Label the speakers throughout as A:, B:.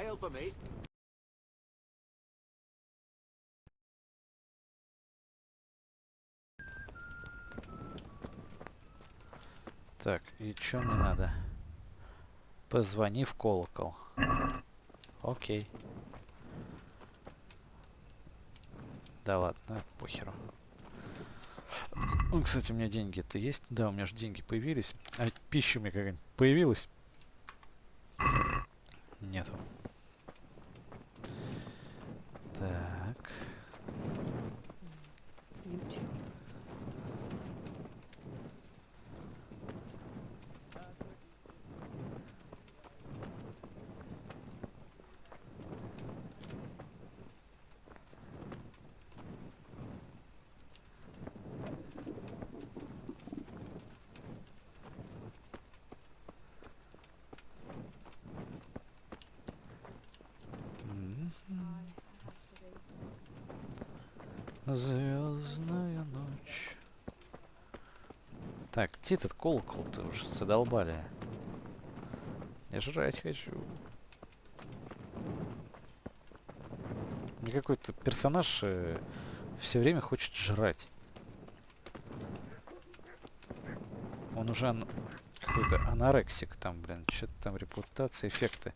A: Ale for me.
B: Так, и что мне надо? Позвони в колокол. Окей. Да ладно, ну, похеру. Ну, кстати, у меня деньги-то есть? Да, у меня же деньги появились. А пища у меня какая-нибудь появилась? Нету. Так. Звездная ночь. Так, где этот колокол-то уж задолбали? Я жрать хочу. Мне какой-то персонаж все время хочет жрать. Он уже какой-то анорексик там, блин. Что-то там репутация, эффекты.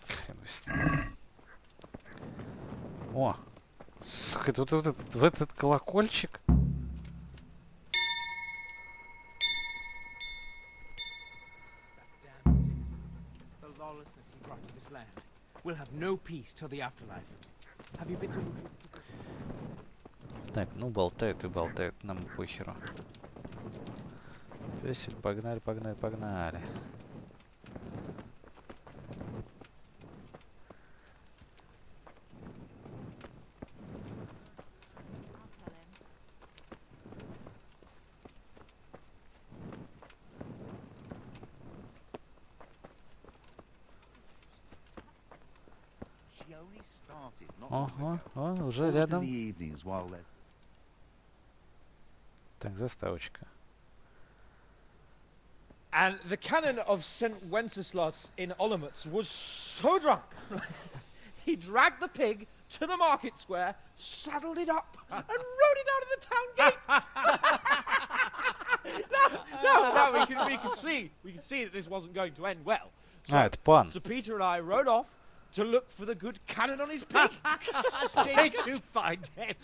B: Хрен с ним. О! Сука, это вот этот, в этот колокольчик. Так, ну болтают и болтают, нам похеру. Весель, погнали, погнали, погнали. Ага, уже рядом. Так, заставочка.
C: And the canon of St. Wenceslas in Olomouc was so drunk, he dragged the pig to the market square, saddled it up, and rode it out of the town gate. no, we can see that this wasn't going to end well. So, Sir Peter and I rode off to look for the good canon on his pig.
D: Did you find him?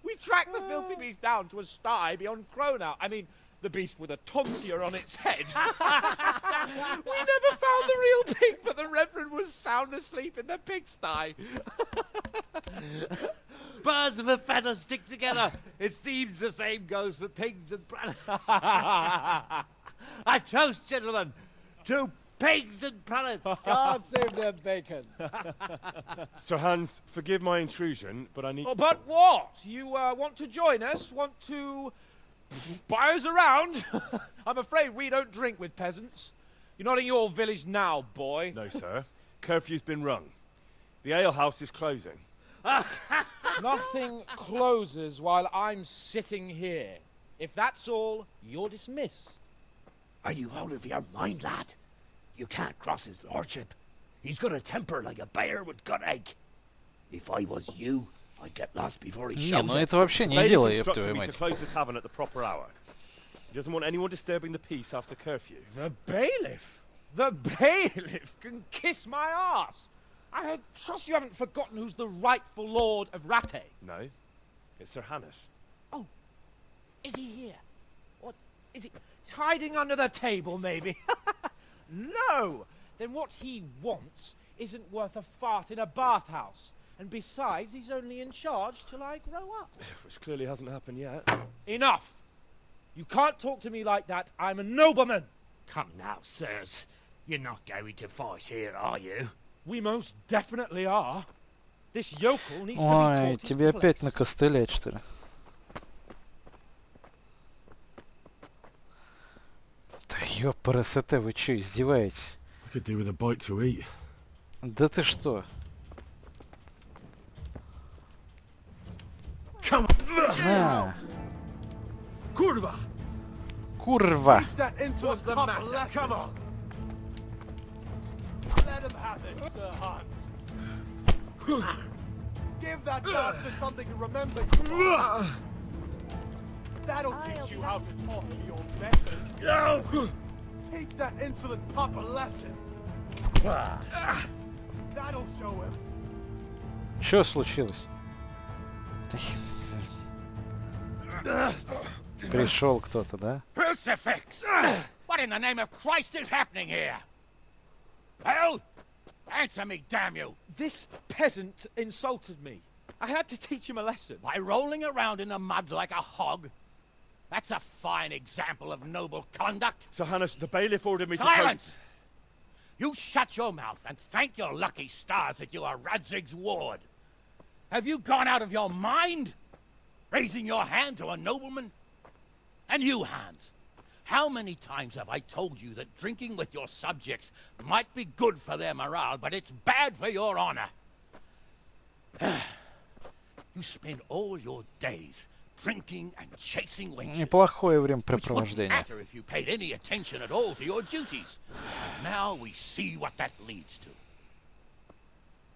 C: We tracked the filthy beast down to a sty beyond Cronau. I mean, the beast with a tonsure on its head. We never found the real pig, but the Reverend was sound asleep in the pigsty.
D: Birds of a feather stick together. It seems the same goes for pigs and prelates. I toast, gentlemen, to pigs and prelates.
C: God save their bacon.
E: Sir Hans, forgive my intrusion, but I need...
C: Oh, but what? You want to join us? Want to buy us around? I'm afraid we don't drink with peasants. You're not in your village now, boy.
E: No, sir. Curfew's been rung. The alehouse is closing.
C: Nothing closes while I'm sitting here. If that's all, you're dismissed.
D: Are you out of your mind, lad? You can't cross his lordship. He's got a temper like a bear with gut ache. If I was you, I'd get lost before he shows
B: Не, ну
D: up.
B: это вообще не
E: Bailiff
B: дело, ёб
E: instructed
B: твою
E: me to
B: мать.
E: close the tavern at the proper hour. He doesn't want anyone disturbing the peace after curfew.
C: The bailiff? The bailiff can kiss my arse. I trust you haven't forgotten who's the rightful lord of Rattay.
E: No, it's Sir Hannes.
C: Oh, is he here? What, is he hiding under the table, maybe? No! Then what he wants isn't worth a fart in a bathhouse. And besides, he's only in charge till I grow up.
E: Which clearly hasn't happened yet.
C: Enough! You can't talk to me like that. I'm a nobleman.
D: Come now, sirs. You're not going to fight here, are you?
C: We most definitely are. This yokel needs to be
B: Ой,
C: taught
B: тебе
C: his
B: опять
C: place.
B: накостылять, что ли? Да ёпрст, вы чё, издеваетесь?
F: I could do with a bite to eat.
B: Да ты что?
F: Come
B: На!
F: Kurva!
B: Курва!
A: That insolent
C: the
A: pup
C: matter?
A: lesson.
C: Come on.
A: Let him have it, Sir Hans. Give that bastard something to remember you by. That'll teach you how to talk to your betters. Teach that insolent pup a lesson. That'll show him.
B: Что случилось? Пришел кто-то, да?
D: Crucifix! What in the name of Christ is happening here? Well, answer me, damn you!
C: This peasant insulted me. I had to teach him a lesson.
D: By rolling around in the mud like a hog? That's a fine example of noble conduct.
E: Sir Hannes, the bailiff ordered me to...
D: Silence! You shut your mouth and thank your lucky stars that you are Radzig's ward. Have you gone out of your mind? Raising your hand to a nobleman? And you, Hans, how many times have I told you that drinking with your subjects might be good for their morale, but it's bad for your honor? You spend all your days drinking and chasing wenches.
B: Неплохое
D: Which wouldn't
B: времяпрепровождение.
D: matter if you paid any attention at all to your duties. Now we see what that leads to.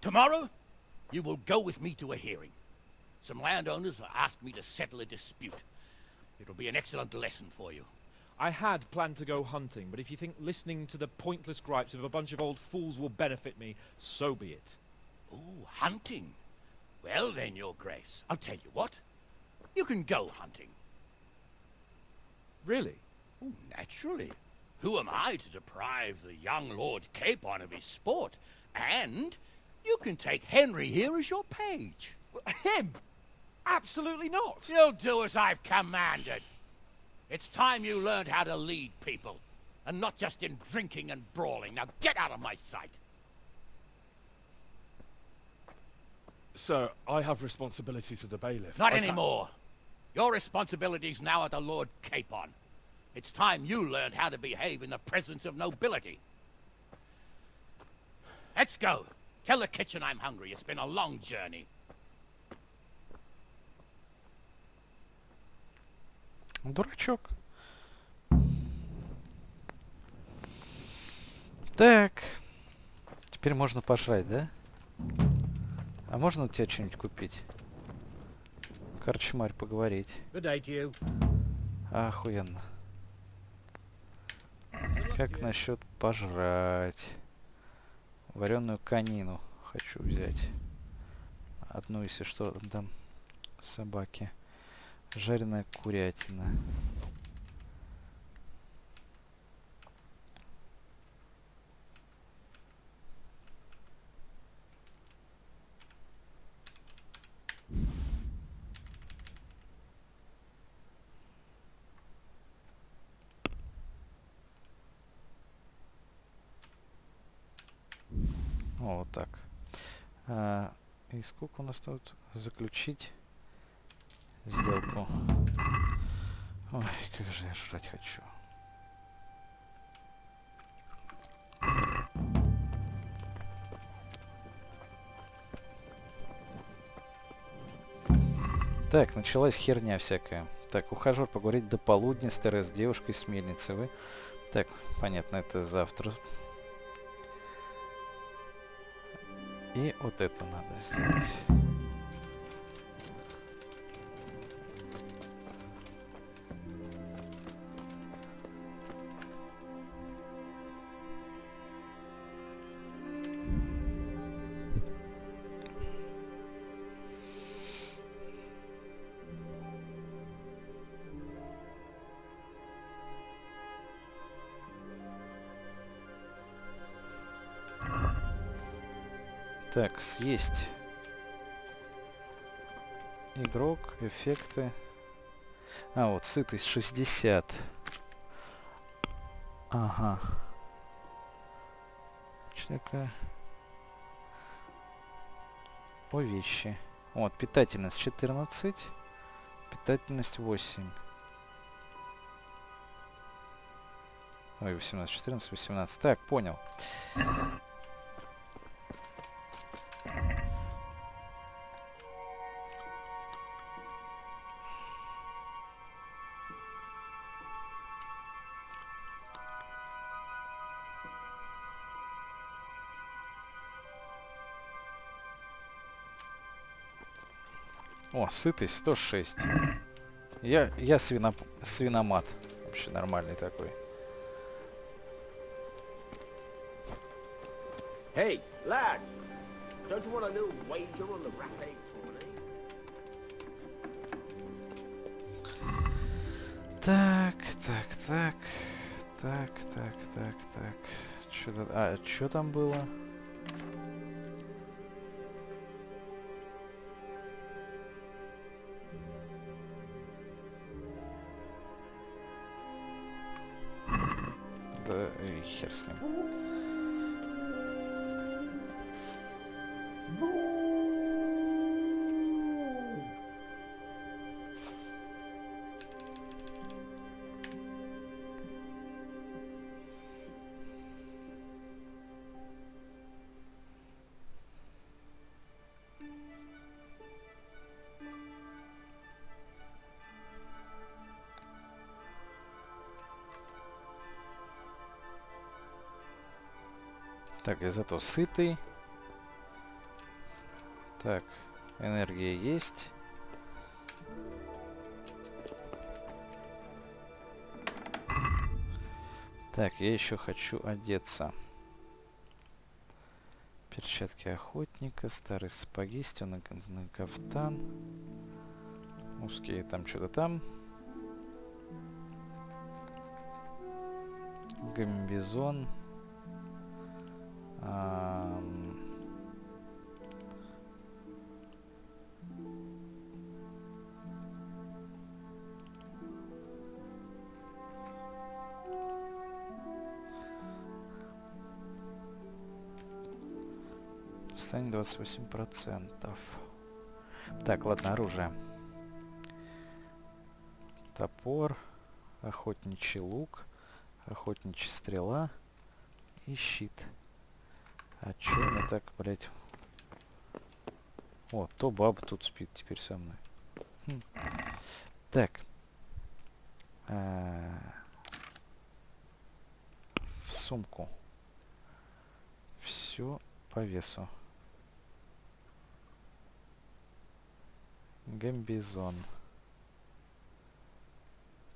D: Tomorrow, you will go with me to a hearing. Some landowners have asked me to settle a dispute. It'll be an excellent lesson for you.
C: I had planned to go hunting, but if you think listening to the pointless gripes of a bunch of old fools will benefit me, so be it.
D: Oh, hunting. Well then, Your Grace, I'll tell you what. You can go hunting.
C: Really?
D: Oh, naturally. Who am I to deprive the young Lord Capon of his sport? And you can take Henry here as your page.
C: Him? Absolutely not.
D: You'll do as I've commanded. It's time you learned how to lead people, and not just in drinking and brawling. Now get out of my sight.
E: Sir, I have responsibilities to the bailiff.
D: Not
E: I can't-
D: anymore. Your responsibilities now are the Lord Capon. It's time you learned how to behave in the presence of nobility. Let's go. Tell the kitchen I'm hungry. It's been a long journey.
B: Дурачок. Так. Теперь можно пожрать, да? А можно у тебя что-нибудь купить? Корчмарь, поговорить.
D: Good day to you.
B: Охуенно. Как насчет пожрать? Вареную конину хочу взять. Одну, если что, дам собаке. Жареная курятина. О, вот так. И сколько у нас тут? Заключить сделку. Ой, как же я жрать хочу. Так, началась херня всякая. Так, ухажер поговорить до полудня, старая с девушкой с мельницы. Вы... Так, понятно, это завтра. И вот это надо сделать. Так, съесть. Игрок, эффекты. А, вот, сытость 60. Ага. Что такое? По вещи. Вот, питательность 14. Питательность 8. Ой, 18, 14, 18. Так, понял. О, сытость 106. Я свиномат. Вообще нормальный такой.
G: Hey, lad! Don't you want a little wager on the rat egg tourney?
B: Так. Что там было? Да и хер с ним. Так, я зато сытый. Так, энергия есть. Так, я еще хочу одеться. Перчатки охотника, старые сапоги, стены кафтан. Узкие там что-то там. Гамбизон. Станет 28%. Так, ладно, оружие. Топор, охотничий лук, охотничья стрела и щит. А чё мне так, блять? О, то баба тут спит теперь со мной. Так. В сумку. Все по весу. Гамбизон.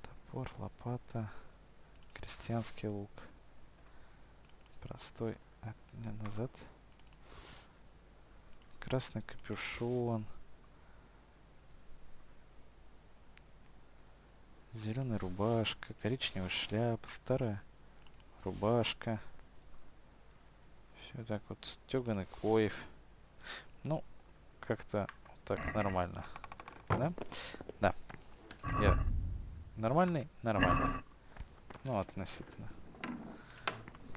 B: Топор, лопата. Крестьянский лук. Простой. Назад. Красный капюшон. Зеленая рубашка. Коричневая шляпа. Старая рубашка. Все так вот. Стеганый коев. Ну, как-то так нормально. Да? Да. Я нормальный? Нормально. Ну, относительно.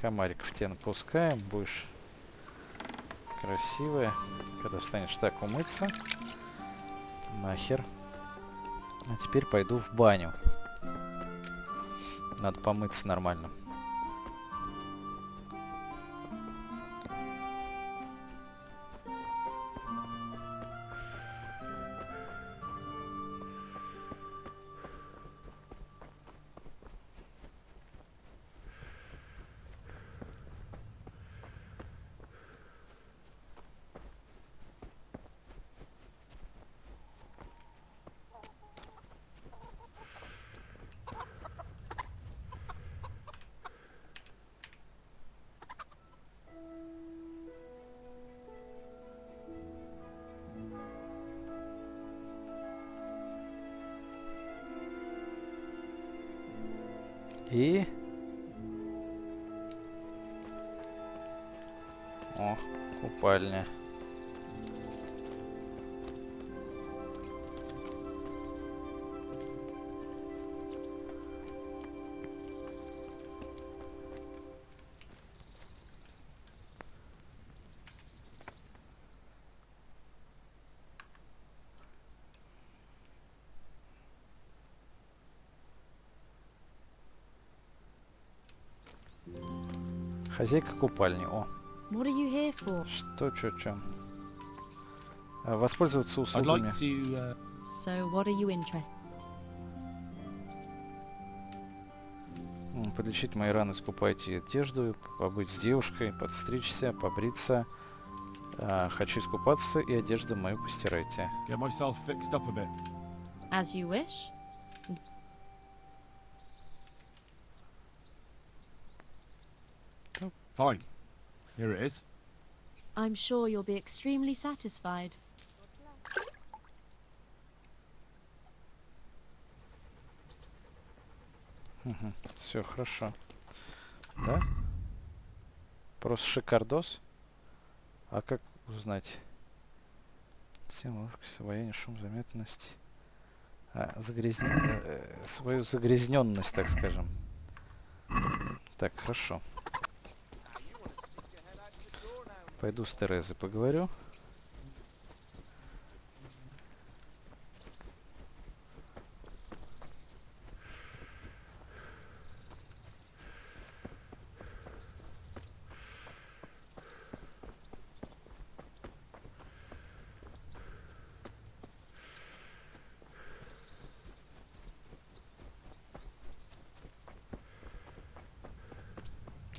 B: Комариков тебе напускаем, будешь красивая. Когда встанешь так умыться. Нахер. А теперь пойду в баню. Надо помыться нормально. И... О, купальня. Хозяйка купальни. О.
H: What are you here for?
B: Что? Воспользоваться
I: I'd
B: услугами.
I: like to.
H: So, what are you interested?
B: Подлечить мои раны, скупайте одежду, побыть с девушкой, подстричься, побриться, Хочу искупаться, и одежду мою постирайте.
F: Get myself fixed up a bit.
H: As you wish.
F: Fine. Here it is.
H: I'm sure you'll be extremely satisfied.
B: Все хорошо. Да? Просто шикардос. А как узнать? Освоение, шум, заметность. Свою загрязненность, так скажем. Так, хорошо. Пойду с Терезой поговорю.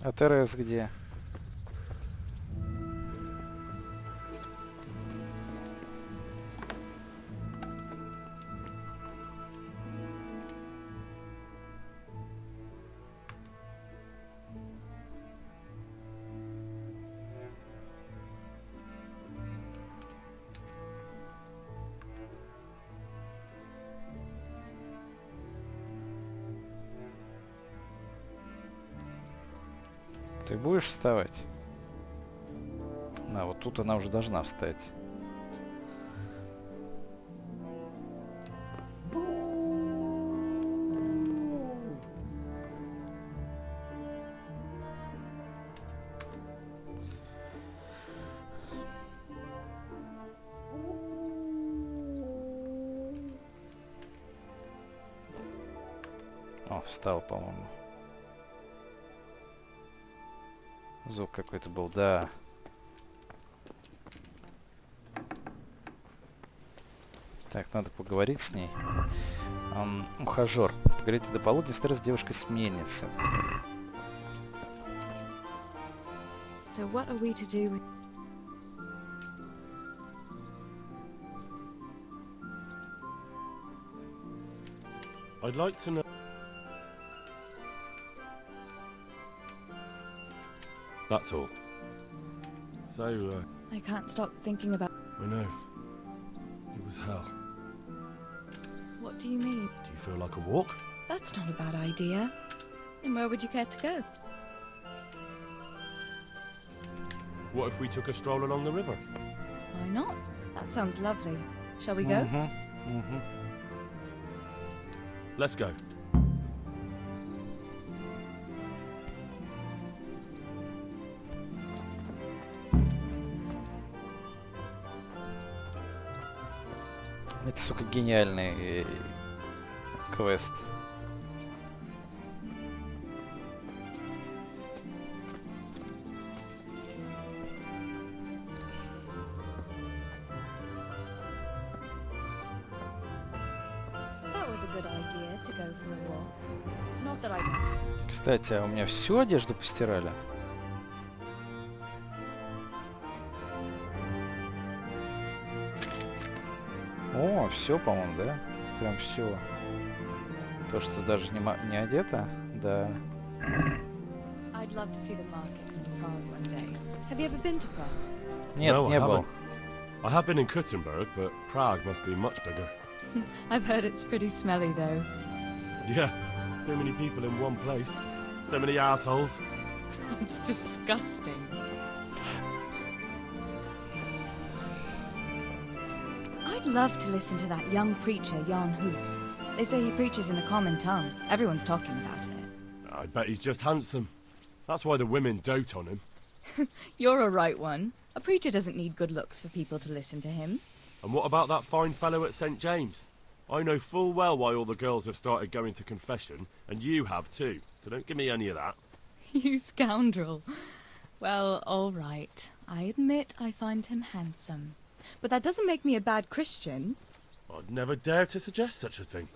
B: А Терез где? Ты будешь вставать? Вот тут она уже должна встать. О, встал, по-моему. Звук какой-то был, да. Так, надо поговорить с ней. Ухажер. Поговорите до полудня, с девушкой-сменницы.
H: So what are we to do?
E: I'd like to know. That's all. So,
I: I can't stop thinking about...
F: I know. It was hell.
I: What do you mean?
F: Do you feel like a walk?
I: That's not a bad idea. And where would you care to go?
E: what if we took a stroll along the river?
I: Why not? That sounds lovely. Shall we go?
E: Let's go.
B: Это, сука, гениальный квест. Кстати, а у меня всю одежду постирали? О, все, по-моему, да? Прям все. То, что даже не одето, да. Нет,
E: No,
B: не был.
E: I have been in Kuttenberg, but Prague must be much bigger.
I: I've heard it's pretty smelly though.
E: Yeah, so many people in one place. So many assholes.
I: It's disgusting. I'd love to listen to that young preacher, Jan Hus. They say he preaches in the common tongue. Everyone's talking about it.
E: I bet he's just handsome. That's why the women dote on him.
I: You're a right one. A preacher doesn't need good looks for people to listen to him.
E: And what about that fine fellow at St. James? I know full well why all the girls have started going to confession, and you have too. So don't give me any of that.
I: You scoundrel. Well, all right. I admit I find him handsome. But that doesn't make me a bad Christian.
E: I'd never dare to suggest such a thing.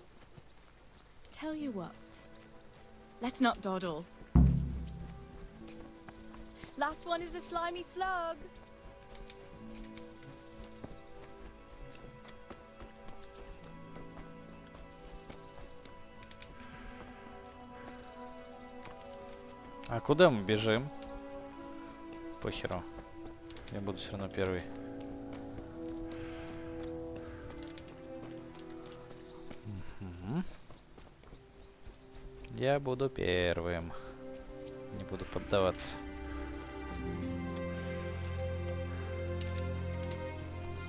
I: Tell you what. Let's not dawdle. Last one is the slimy slug.
B: А куда мы бежим? Похеру. Я буду все равно первый. Я буду первым. Не буду поддаваться.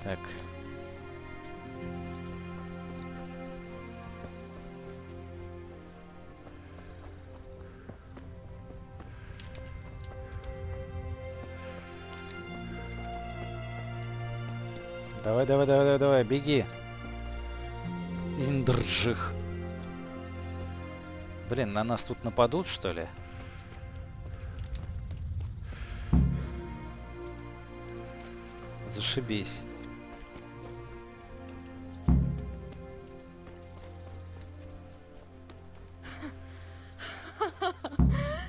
B: Так. Давай, давай, давай, давай, давай, беги. Индржих. Блин, на нас тут нападут, что ли? Зашибись.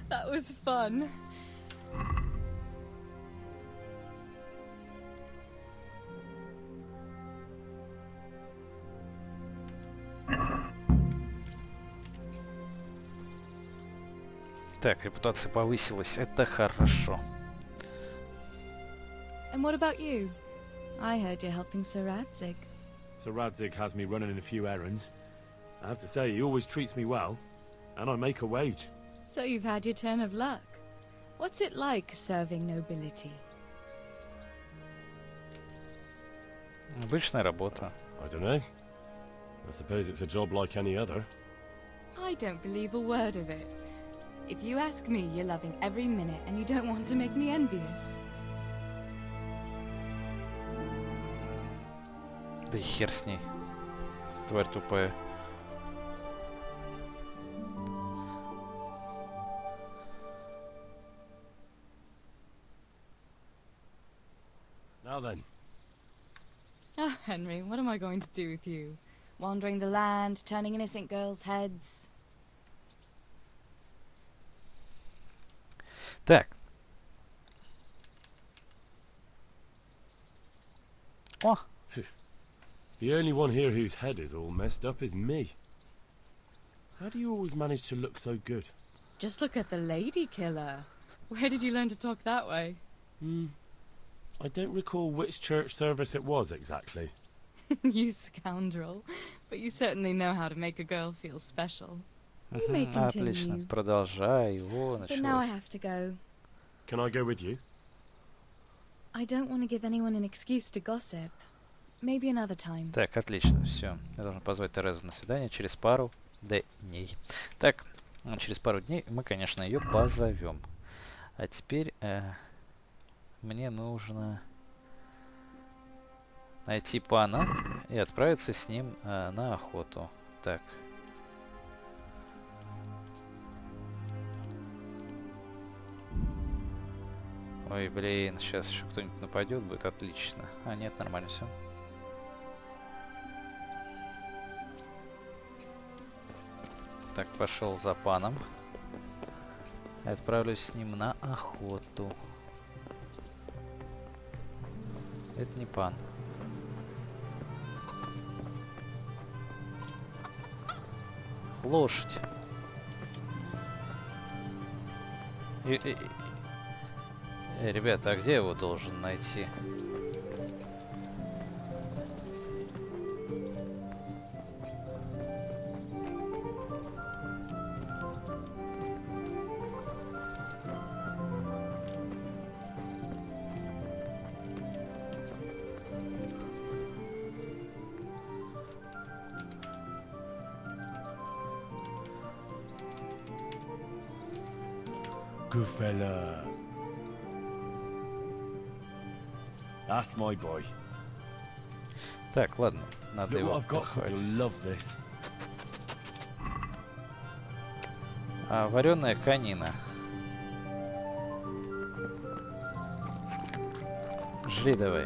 I: That was fun.
B: Так, репутация повысилась. Это хорошо.
H: And what about you? I heard you're helping Sir Radzig.
F: Sir Radzig has me running a few errands. I have to say, he always treats me well. And I make a wage.
H: So you've had your turn of luck. What's it like serving nobility?
B: Обычная работа.
F: I don't know. I suppose it's a job like any other.
I: I don't believe a word of it. If you ask me, you're loving every minute and you don't want to make me envious.
B: Да и хер с ней. Тварь тупая.
F: Now then.
I: Ah, Henry, what am I going to do with you? Wandering the land, turning innocent girls' heads.
B: Так. О!
F: The only one here whose head is all messed up is me. How do you always manage to look so good?
I: Just look at the lady killer. Where did you learn to talk that way?
F: I don't recall which church service it was exactly.
I: You scoundrel. But you certainly know how to make a girl feel special.
H: You may
B: Отлично.
H: continue.
B: Продолжай. О,
H: But now I
B: началось.
H: have to go.
F: Can I go with you?
H: I don't want to give anyone an excuse to gossip. Maybe another time.
B: Так, отлично, все. Я должен позвать Терезу на свидание через пару дней. Так, через пару дней мы, конечно, ее позовем. А теперь мне нужно найти пана и отправиться с ним на охоту. Так. Ой, блин, сейчас еще кто-нибудь нападет, будет отлично. А нет, нормально все. Так, пошел за паном. Отправлюсь с ним на охоту. Это не пан. Лошадь. Ребята, а где я его должен найти?
F: Good fella. That's my boy.
B: Так, ладно, надо
F: Look
B: его
F: what I've got for you.
B: похватить.
F: You'll love this.
B: Вареная конина. Жри давай.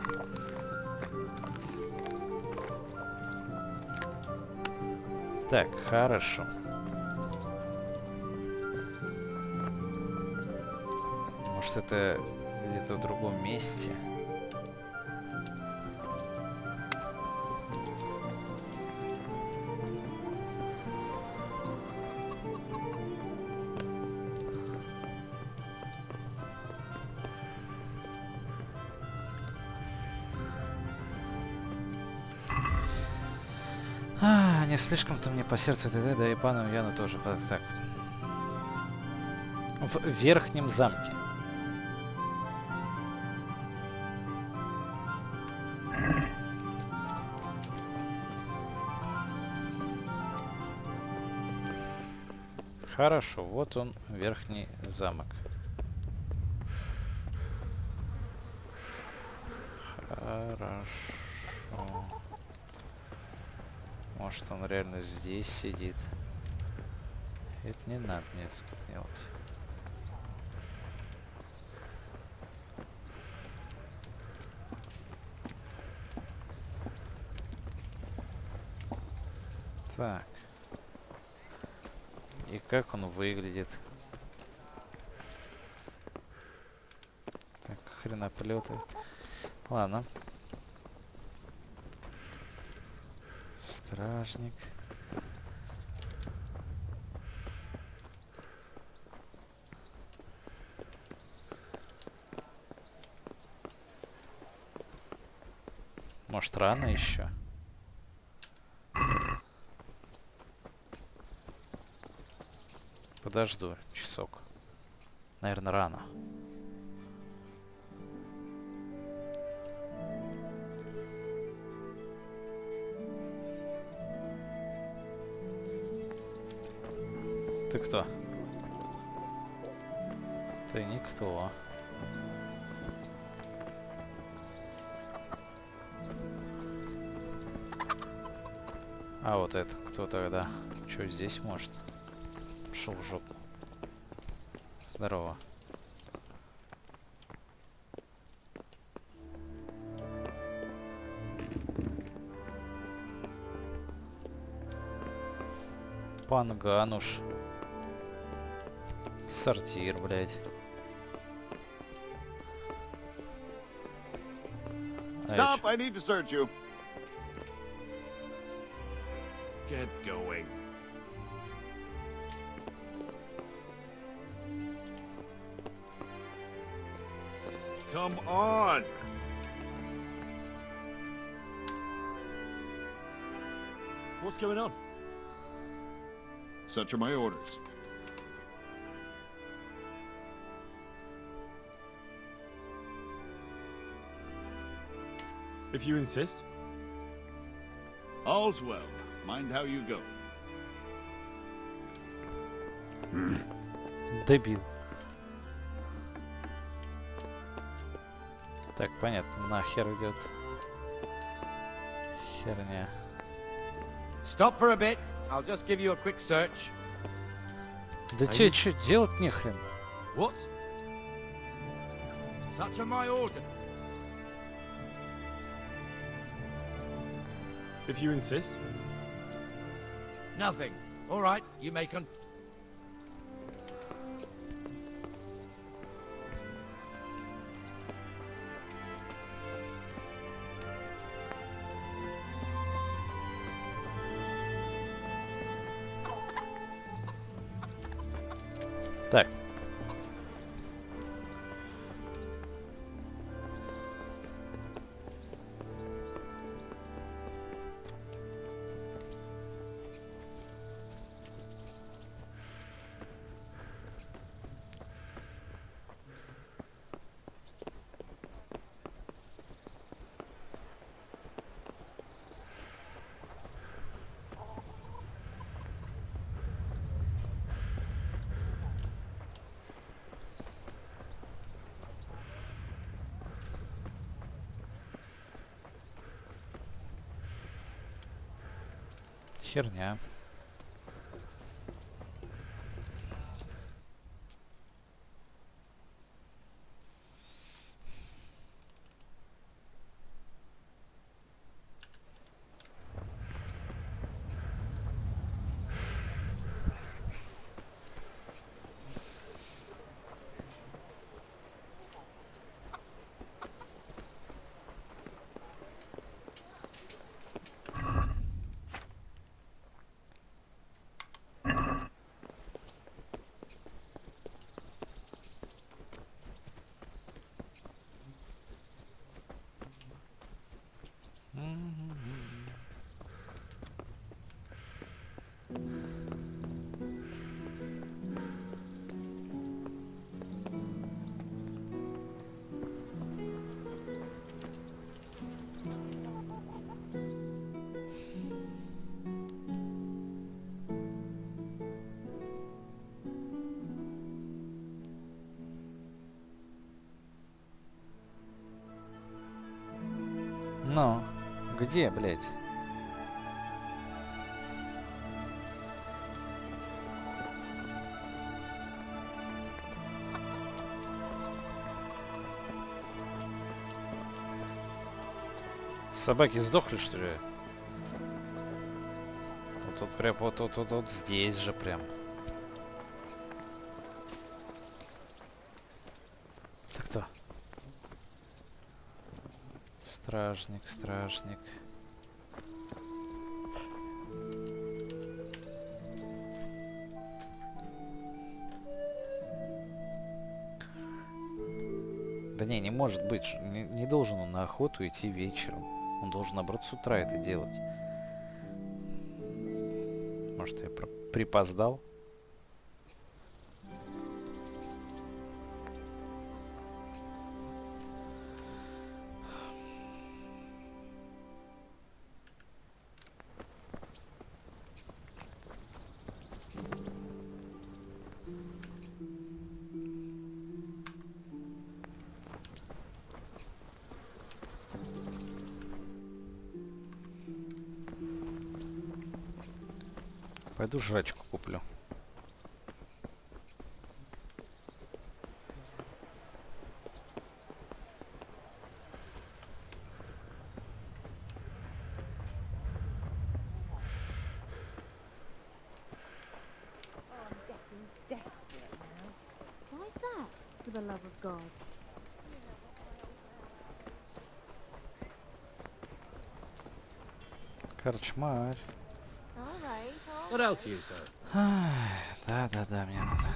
B: Так, хорошо. Может, это где-то в другом месте? Не слишком-то мне по сердцу это, да и пану Яну тоже. Так. В верхнем замке. Хорошо, вот он, верхний замок. Хорошо. Может, он реально здесь сидит. Это не надо мне это делать. Так. И как он выглядит? Так, хреноплеты. Ладно. Стражник. Может, рано еще? Подожду часок. Наверное, рано. Ты кто? Ты никто. А вот это кто тогда? Что здесь может? Пошел в жопу. Здорово. Пан Гануш. Сортир, блядь.
A: Stop, I need to search you.
E: Get going.
A: Come on.
F: What's going on?
A: Such are my orders.
F: If you insist.
A: All's well. Mind how you go.
B: Дебил. Так, понятно, нахер идет. Херня.
G: Stop for a bit. I'll just give you a quick search.
B: Да че делать нехрен?
G: What? Such are my orders.
F: If you insist.
G: Nothing. All right, you may con...
B: Так. Херня. Ну, где, блядь? Собаки сдохли, что ли? Вот тут прям, вот здесь же прям. Это кто? Стражник, стражник. Да не может быть. Не должен он на охоту идти вечером. Он должен, наоборот, с утра это делать. Может, я припоздал? Пойду жрачку куплю.
J: Desperate now. Why is that? For the love of God.
B: Корчмарь.
J: All right.
D: What else do you say?
B: Да, мне надо.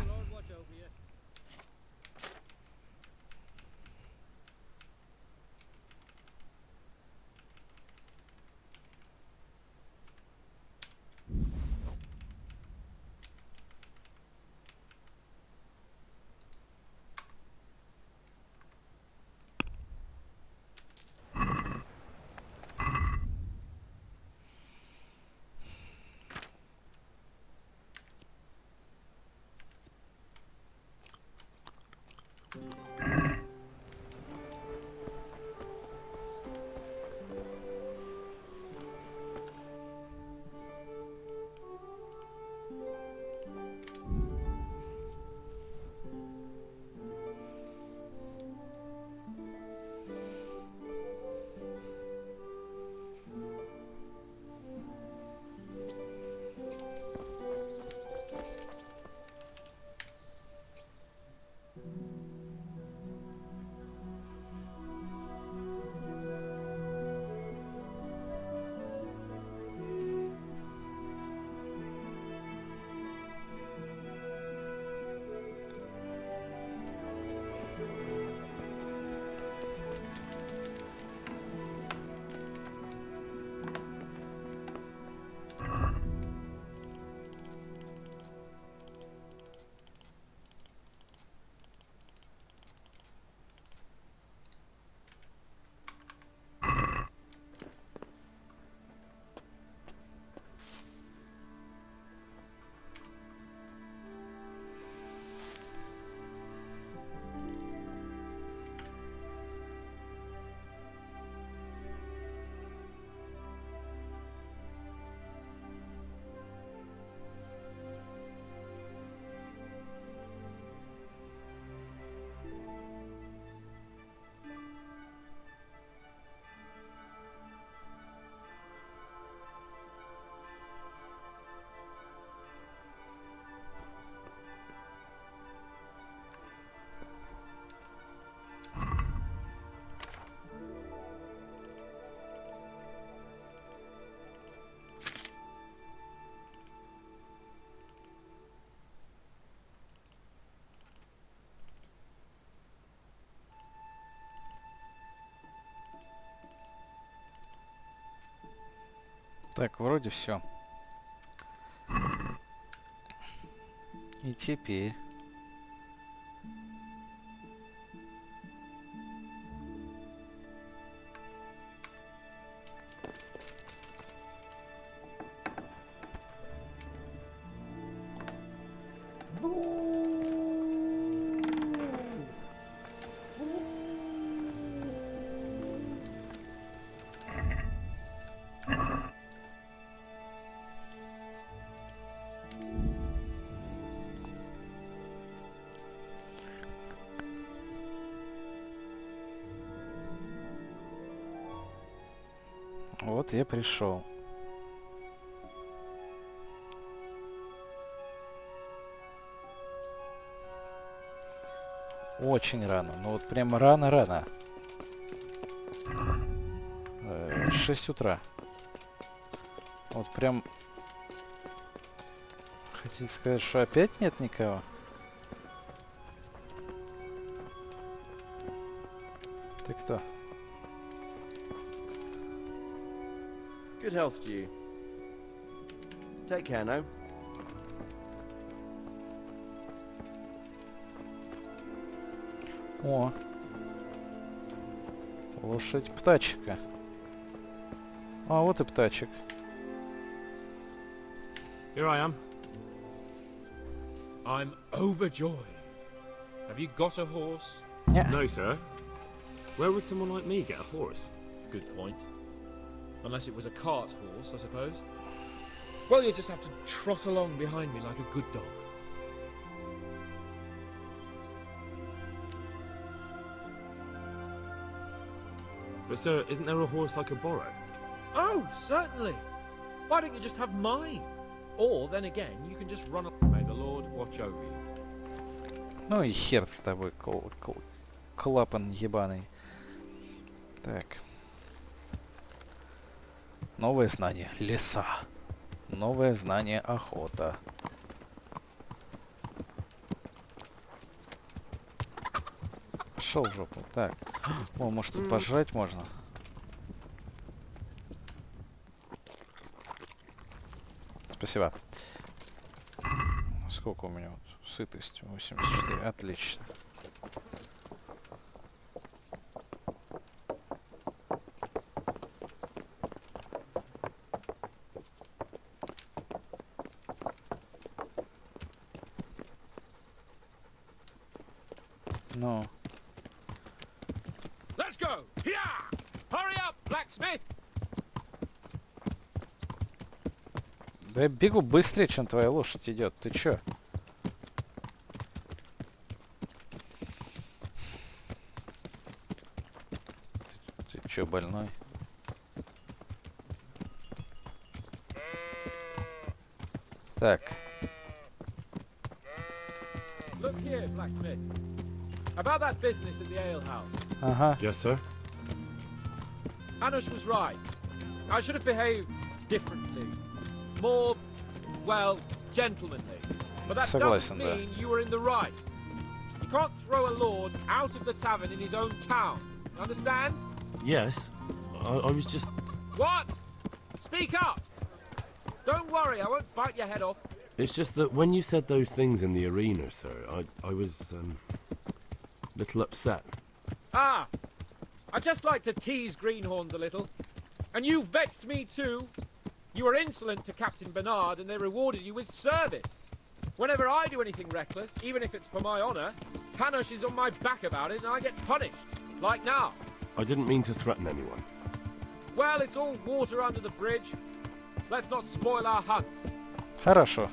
B: Так, вроде все. И теперь... Вот я пришел. Очень рано. Ну вот прям рано-рано. 6 утра. Вот прям... Хотите сказать, что опять нет никого? Ты кто?
G: Good health to you. Take care now.
B: О! Лошадь птачка. А, вот и птачек.
F: Here I am.
C: I'm overjoyed. Have you got a horse?
B: Yeah.
F: No, sir. Where would someone like me get a horse?
C: Good point. Unless it was a cart horse, I suppose. Well, you'll just have to trot along behind me like a good dog.
F: But, sir, isn't there a horse I could borrow?
C: Oh, certainly. Why don't you just have mine? Or, then again, you can just run up. May the Lord watch over you.
B: Ну и хер с тобой, клапан ебаный. Так. Новое знание. Леса. Новое знание. Охота. Пошел в жопу. Так. О, может тут пожрать можно? Спасибо. Сколько у меня? Сытость 84. Отлично. Ну.
C: Let's go! Yeah! Hurry up, blacksmith!
B: Да я бегу быстрее, чем твоя лошадь идет. Ты чё? Ты чё, больной? Так.
C: Look here, blacksmith. About that business at the alehouse.
B: Ага.
F: Yes, sir.
C: Anush was right. I should have behaved differently. More, well, gentlemanly. But that
B: Согласен,
C: doesn't
B: да.
C: mean you were in the right. You can't throw a lord out of the tavern in his own town. Understand?
F: Yes. I was just...
C: What? Speak up! Don't worry, I won't bite your head off.
F: It's just that when you said those things in the arena, sir, I was, a little upset.
C: Ah! I just like to tease greenhorns a little. And you vexed me too. You were insolent to Captain Bernard and they rewarded you with service. Whenever I do anything reckless, even if it's for my honour, Hanush is on my back about it and I get punished. Like now.
F: I didn't mean to threaten anyone.
C: Well, it's all water under the bridge. Let's not spoil our hunt.
B: Хорошо.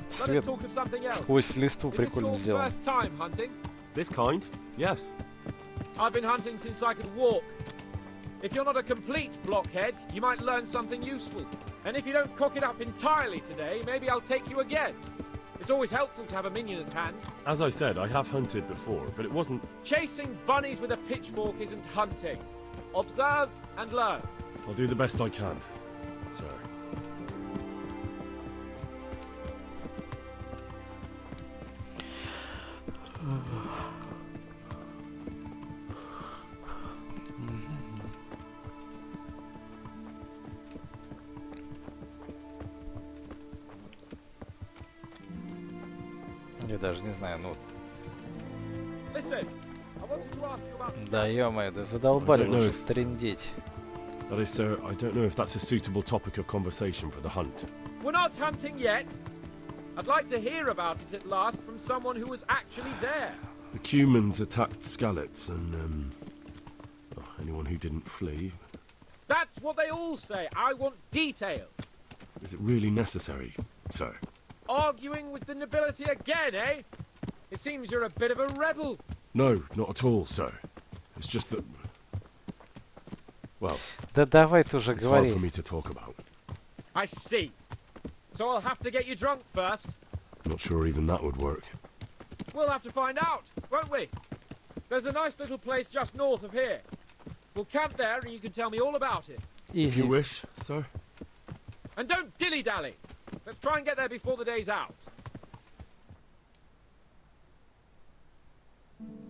B: Свет сквозь листву прикольно сделан.
F: This kind? Yes.
C: I've been hunting since I could walk. If you're not a complete blockhead, you might learn something useful. And if you don't cock it up entirely today, maybe I'll take you again. It's always helpful to have a minion at hand.
F: As I said, I have hunted before, but it wasn't...
C: Chasing bunnies with a pitchfork isn't hunting. Observe and learn.
F: I'll do the best I can, sir.
B: Я даже не знаю, ну...
C: Listen, I wanted to ask you about...
B: Да ё-моё, да задолбали уже трындеть.
F: That is, sir, I don't know if that's a suitable topic of conversation for the hunt.
C: We're not hunting yet. I'd like to hear about it at last from someone who was actually there.
F: The Cumans attacked Skalitz and, anyone who didn't flee.
C: That's what they all say. I want details.
F: Is it really necessary, sir?
C: Arguing with the nobility again, eh? It seems you're a bit of a rebel.
F: No, not at all, sir. It's just that... Well,
B: Да давай ты уже
F: it's hard
B: говори.
F: for me to talk about.
C: I see. So I'll have to get you drunk first.
F: Not sure even that would work.
C: We'll have to find out, won't we? There's a nice little place just north of here. We'll camp there and you can tell me all about it.
F: If you
B: Easy.
F: wish, sir.
C: And don't dilly-dally. Let's try and get there before the day's out.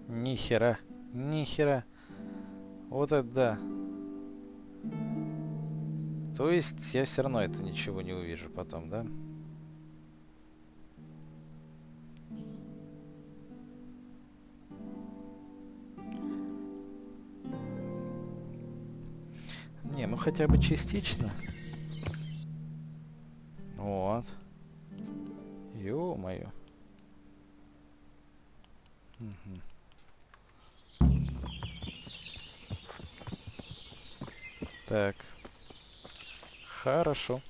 B: Нихера. Нихера. Вот это да. То есть я все равно это ничего не увижу потом, да? Не, ну хотя бы частично. Вот. Ё-моё. Так. Хорошо.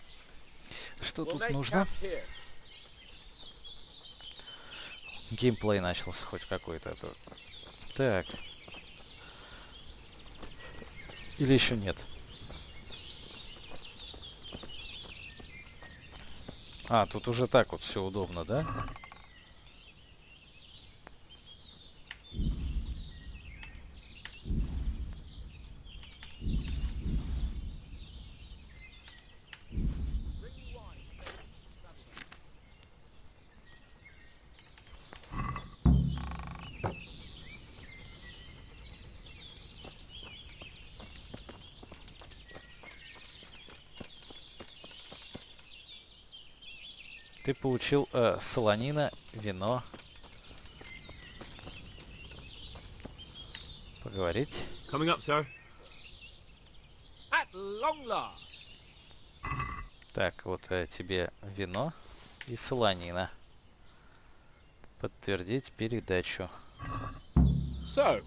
B: Что
C: We'll
B: тут
C: make
B: нужно?
C: camp here.
B: Геймплей начался хоть какой-то. А то... Так. Или еще нет? А, тут уже так вот все удобно, да? Ты получил солонина, вино. Поговорить.
F: Coming up, sir.
C: At long last.
B: Так, вот тебе вино и солонина. Подтвердить передачу.
C: So,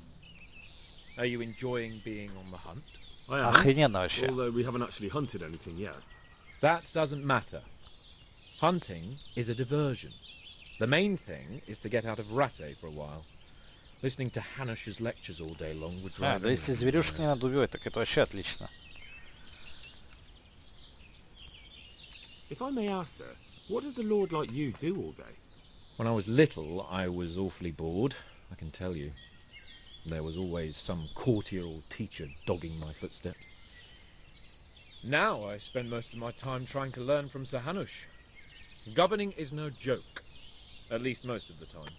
C: are you enjoying being on the hunt?
F: I am.
B: Охрененно вообще.
F: Although we haven't actually hunted anything yet.
C: That doesn't matter. Hunting is a diversion. The main thing is to get out of Rattay for a while. Listening to Hanush's lectures all day long would drive
B: Да если зверюшку не надо убивать, так это вообще отлично.
F: If I may ask, sir, what does a lord like you do all day?
C: When I was little, I was awfully bored, I can tell you. There was always some courtier or teacher dogging my footsteps. Now I spend most of my time trying to learn from Sir Hanush. Governing is no joke. At least most of the time.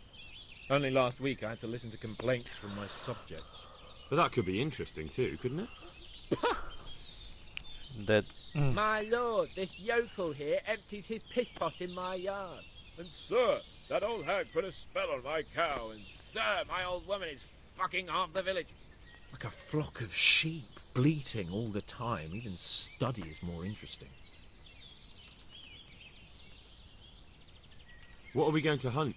C: Only last week I had to listen to complaints from my subjects.
F: But that could be interesting too, couldn't it?
B: Да.
C: My lord, this yokel here empties his piss pot in my yard.
D: And sir, that old hag put a spell on my cow, and sir, my old woman is fucking half the village.
C: Like a flock of sheep, bleating all the time. Even study is more interesting.
F: What are we going to hunt?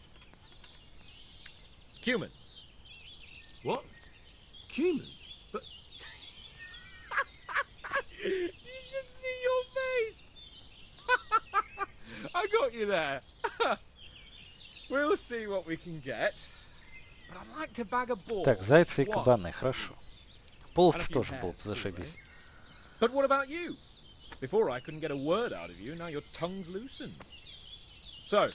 C: Humans.
F: What? Cumans? But
C: You should see your face! I got you there. We'll see what we can get. But I'd like to bag a boar.
B: Так, зайцы и
C: One.
B: кабаны, хорошо. Половцы тоже будут, зашибись.
C: But what about you? Before I couldn't get a word out of you, now your tongue's loosened. So,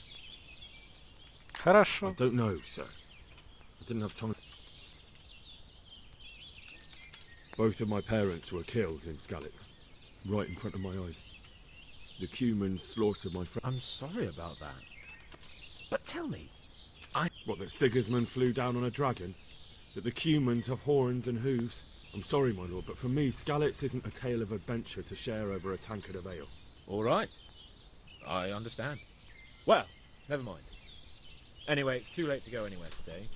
B: Хорошо.
F: I don't know, sir. I didn't have time. Both of my parents were killed in Skalitz, right in front of my eyes. The Cumans slaughtered my friend.
C: I'm sorry about that. But tell me,
F: What, that Sigismund flew down on a dragon? That the Cumans have horns and hooves? I'm sorry, my lord, but for me, Skalitz isn't a tale of adventure to share over a tankard of ale.
C: all right. I understand. Well, never mind. Anyway, it's too late to go anywhere today.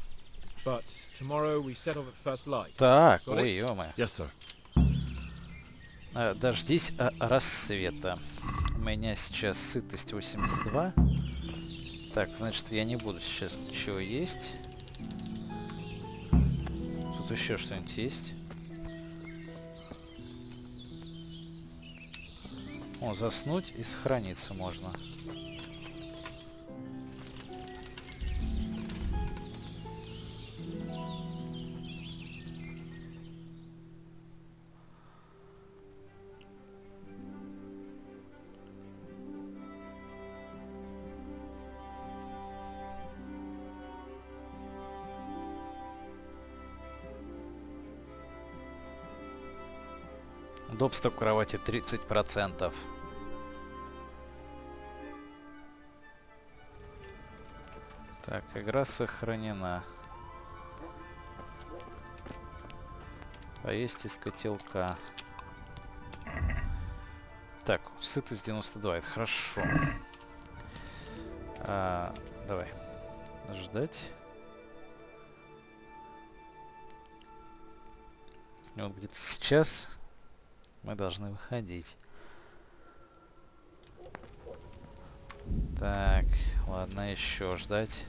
C: But tomorrow we set off at first light.
B: Так,
C: Got
B: ой,
C: it?
B: ё-моё.
F: Yes, sir.
B: Дождись рассвета. У меня сейчас сытость 82. Так, значит, я не буду сейчас ничего есть. еще что-нибудь есть? О, заснуть и сохраниться можно. Удобство в кровати 30%. Так, игра сохранена. Поесть из котелка. Так, сытость 92, это хорошо. Давай. Ждать. И вот где-то сейчас мы должны выходить. Так, ладно, еще ждать.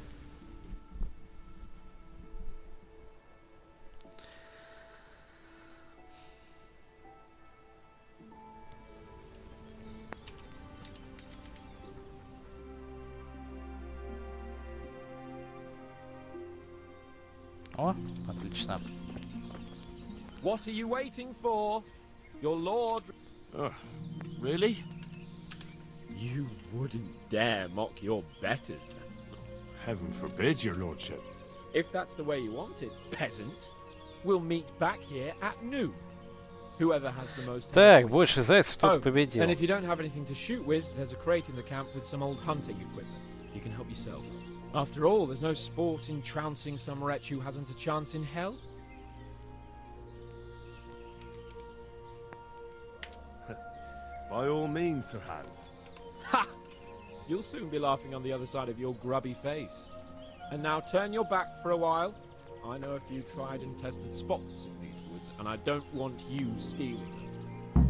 B: О, отлично.
C: What are you waiting for? Your lord...
E: Really?
C: You wouldn't dare mock your betters.
E: Heaven forbid, your lordship.
C: If that's the way you want it, peasant, we'll meet back here at noon. Whoever has the most...
B: Так, больше зайцев, тот победил.
C: And if you don't have anything to shoot with, there's a crate in the camp with some old hunting equipment. You can help yourself. After all, there's no sport in trouncing some wretch who hasn't a chance in hell.
E: By all means, Sir Hans.
C: Ha! You'll soon be laughing on the other side of your grubby face. And now turn your back for a while. I know a few tried and tested spots in these woods, and I don't want you stealing them.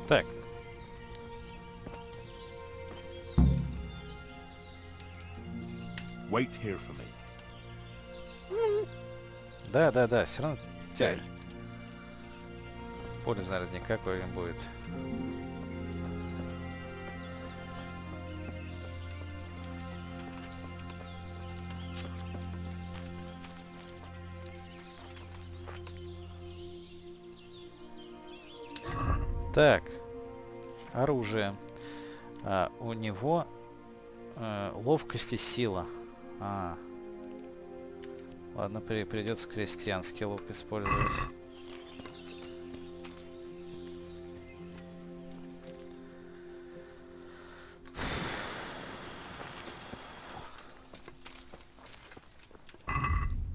B: Так.
E: Wait here for me.
B: Да, все равно тянет. Пользы, наверное, никакой не будет. Так, оружие. У него ловкость и сила. Ладно, придется крестьянский лук использовать.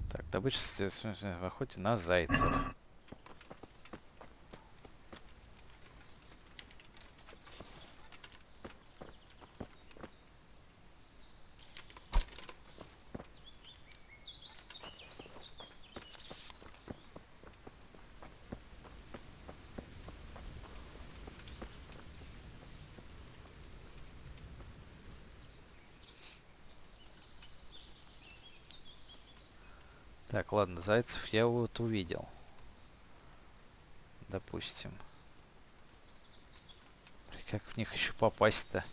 B: Так, добыча в охоте на зайцев. Так, ладно, зайцев я вот увидел. Допустим. Как в них еще попасть-то?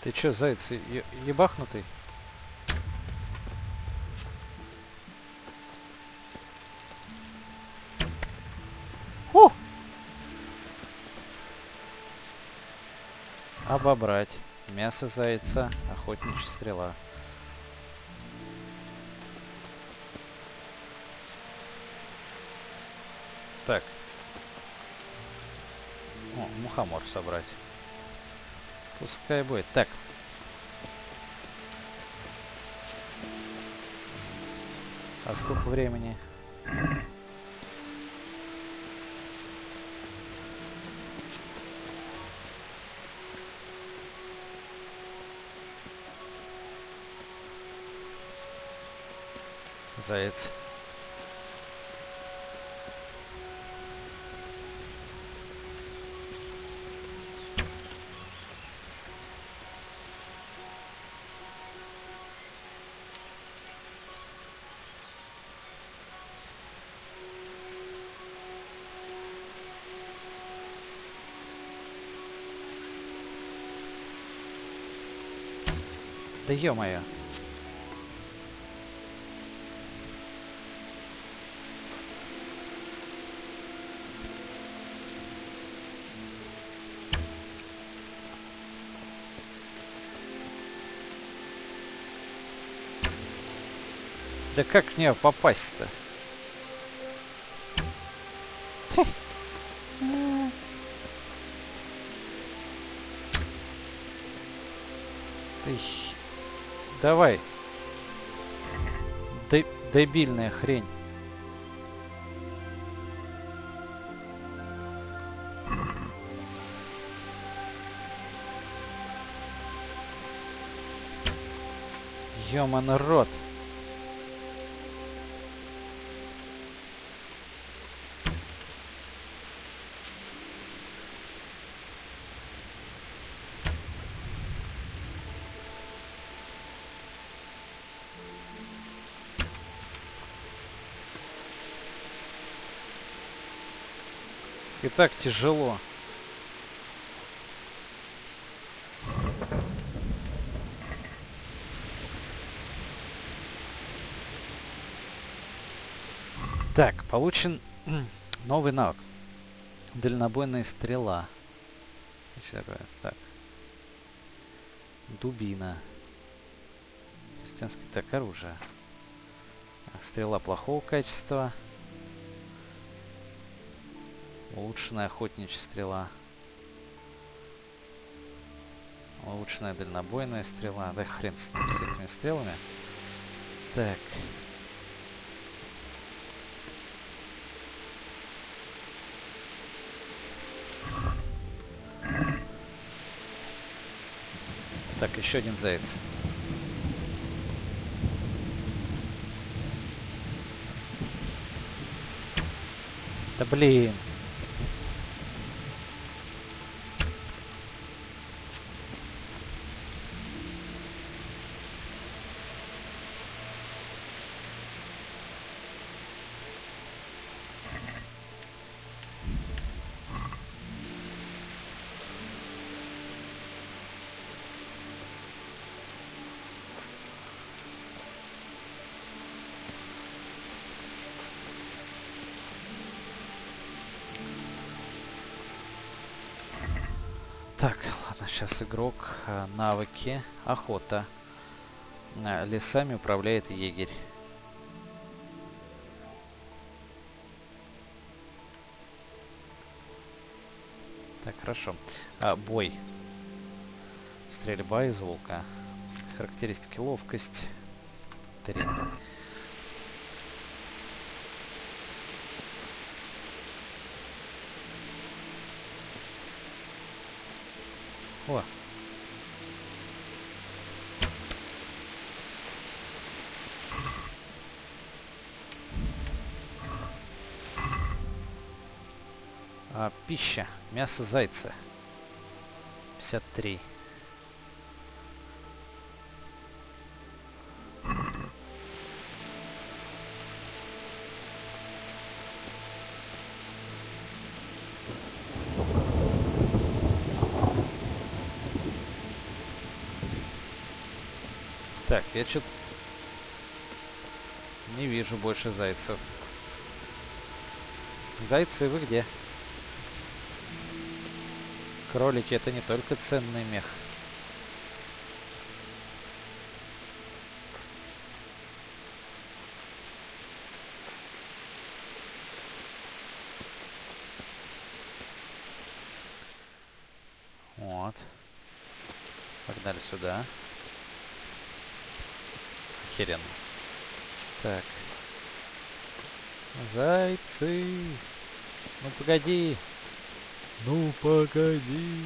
B: Ты чё, заяц, ебахнутый? Обобрать. Мясо зайца, охотничья стрела. Так. О, мухомор собрать. Пускай будет. Так. А сколько времени? Заяц. Да ё-моё. Да как в нее попасть-то? Ты... Давай. Дебильная хрень. Ёманый рот. И так тяжело. Так, получен новый навык. Дальнобойная стрела. Что такое? Так. Дубина. Христианский так, оружие. Стрела плохого качества. Улучшенная охотничья стрела. Улучшенная дальнобойная стрела. Да хрен с этими стрелами. Так. Так, еще один заяц. Да блин. Так, ладно, сейчас игрок. Навыки. Охота. Лесами управляет егерь. Так, хорошо. Бой. Стрельба из лука. Характеристики: ловкость 3. О. Пища. Мясо зайца. 53. Так, я что-то не вижу больше зайцев. Зайцы, вы где? Кролики — это не только ценный мех. Вот. Погнали сюда. Охеренно. Так. Зайцы. Ну погоди. Ну погоди.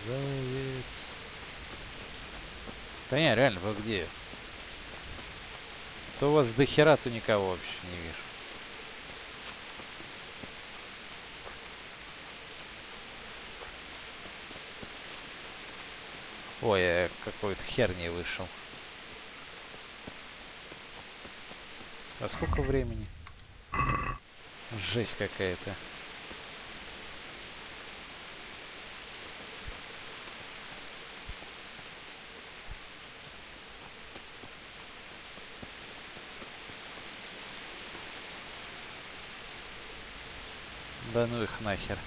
B: Заяц. Да не, реально, вы где? То у вас до хера, то никого вообще не вижу. Ой, я какой-то херни вышел. А сколько времени? Жесть какая-то. Да ну их нахер.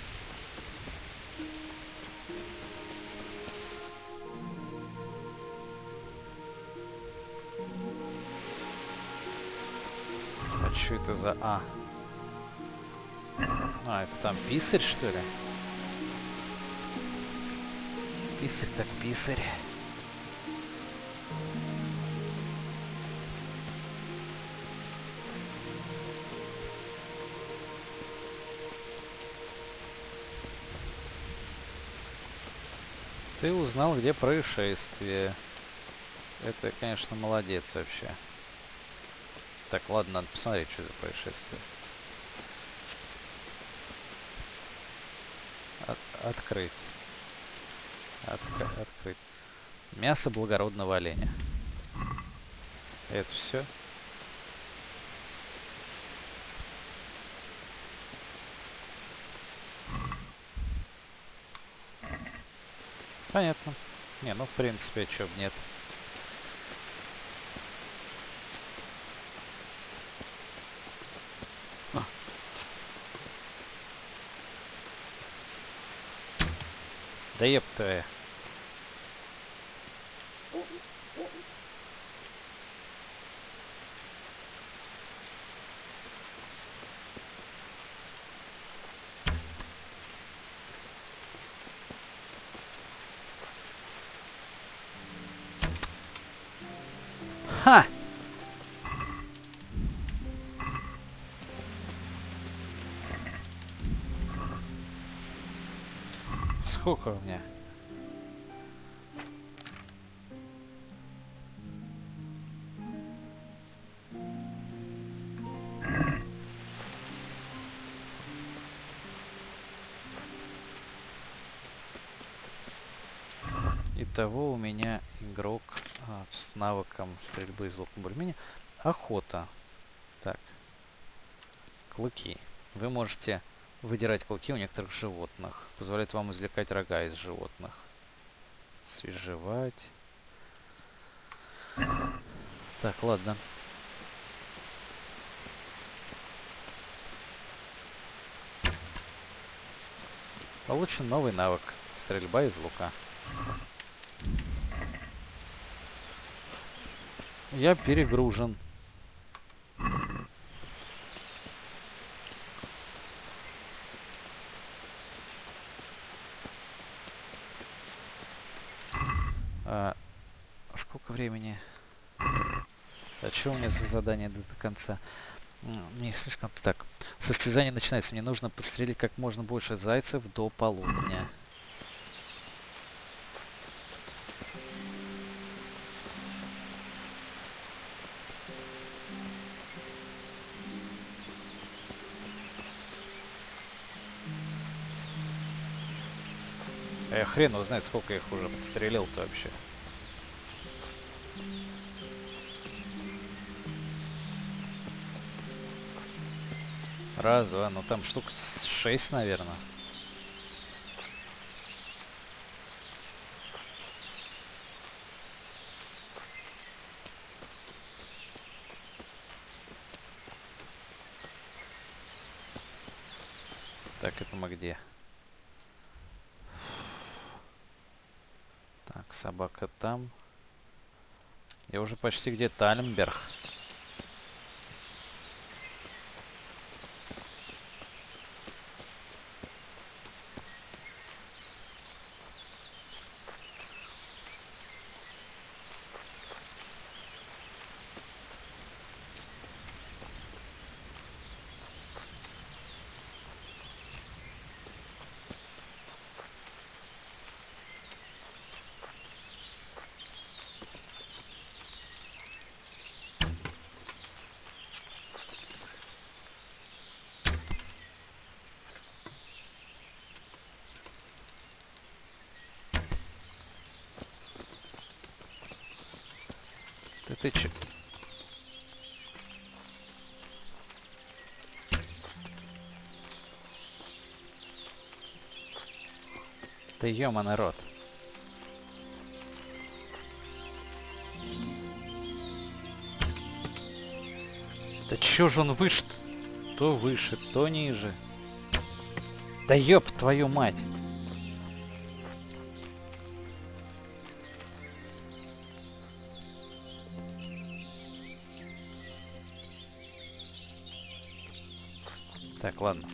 B: А что это за... А, это там писарь, что ли? Писарь так писарь. Ты узнал, где происшествие. Это, конечно, молодец вообще. Так, ладно, надо посмотреть, что за происшествие. Открыть. Открыть. Мясо благородного оленя. Это все? Понятно. Не, ну в принципе, чё б нет. Да еб твоя. Ха! Сколько у меня? Итого у меня игрок с навыком стрельбы из лука более-менее. Охота. Так. Клыки. Вы можете выдирать клыки у некоторых животных. Позволяет вам извлекать рога из животных. Свежевать. Так, ладно. Получен новый навык. Стрельба из лука. Я перегружен. Сколько времени? А что у меня за задание до конца? Не слишком так. Состязание начинается. Мне нужно подстрелить как можно больше зайцев до полудня. Хрен его знает, сколько их уже подстрелил-то вообще. Раз, два, ну там штук 6, наверное. Так, это мы где? Так, собака там. Я уже почти где-то Альмберг. Ты че? Да ё-мо, народ. Да чё же он выше-то? То выше, то ниже. Да ёб твою мать. Так, ладно.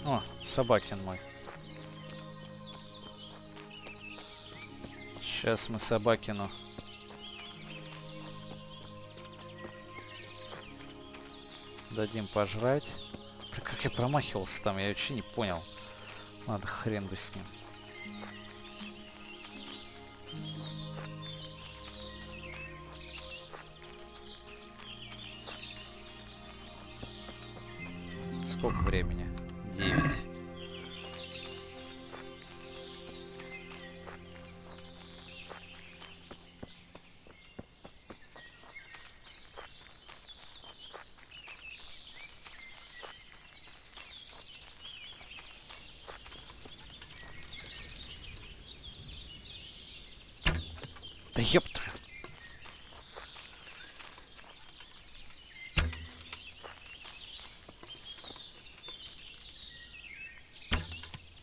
B: О, собакин мой. Сейчас мы собакину дадим пожрать. Блин, как я промахивался там, я вообще не понял. Ладно, хрен бы с ним. Сколько времени? 9. Да ёпта.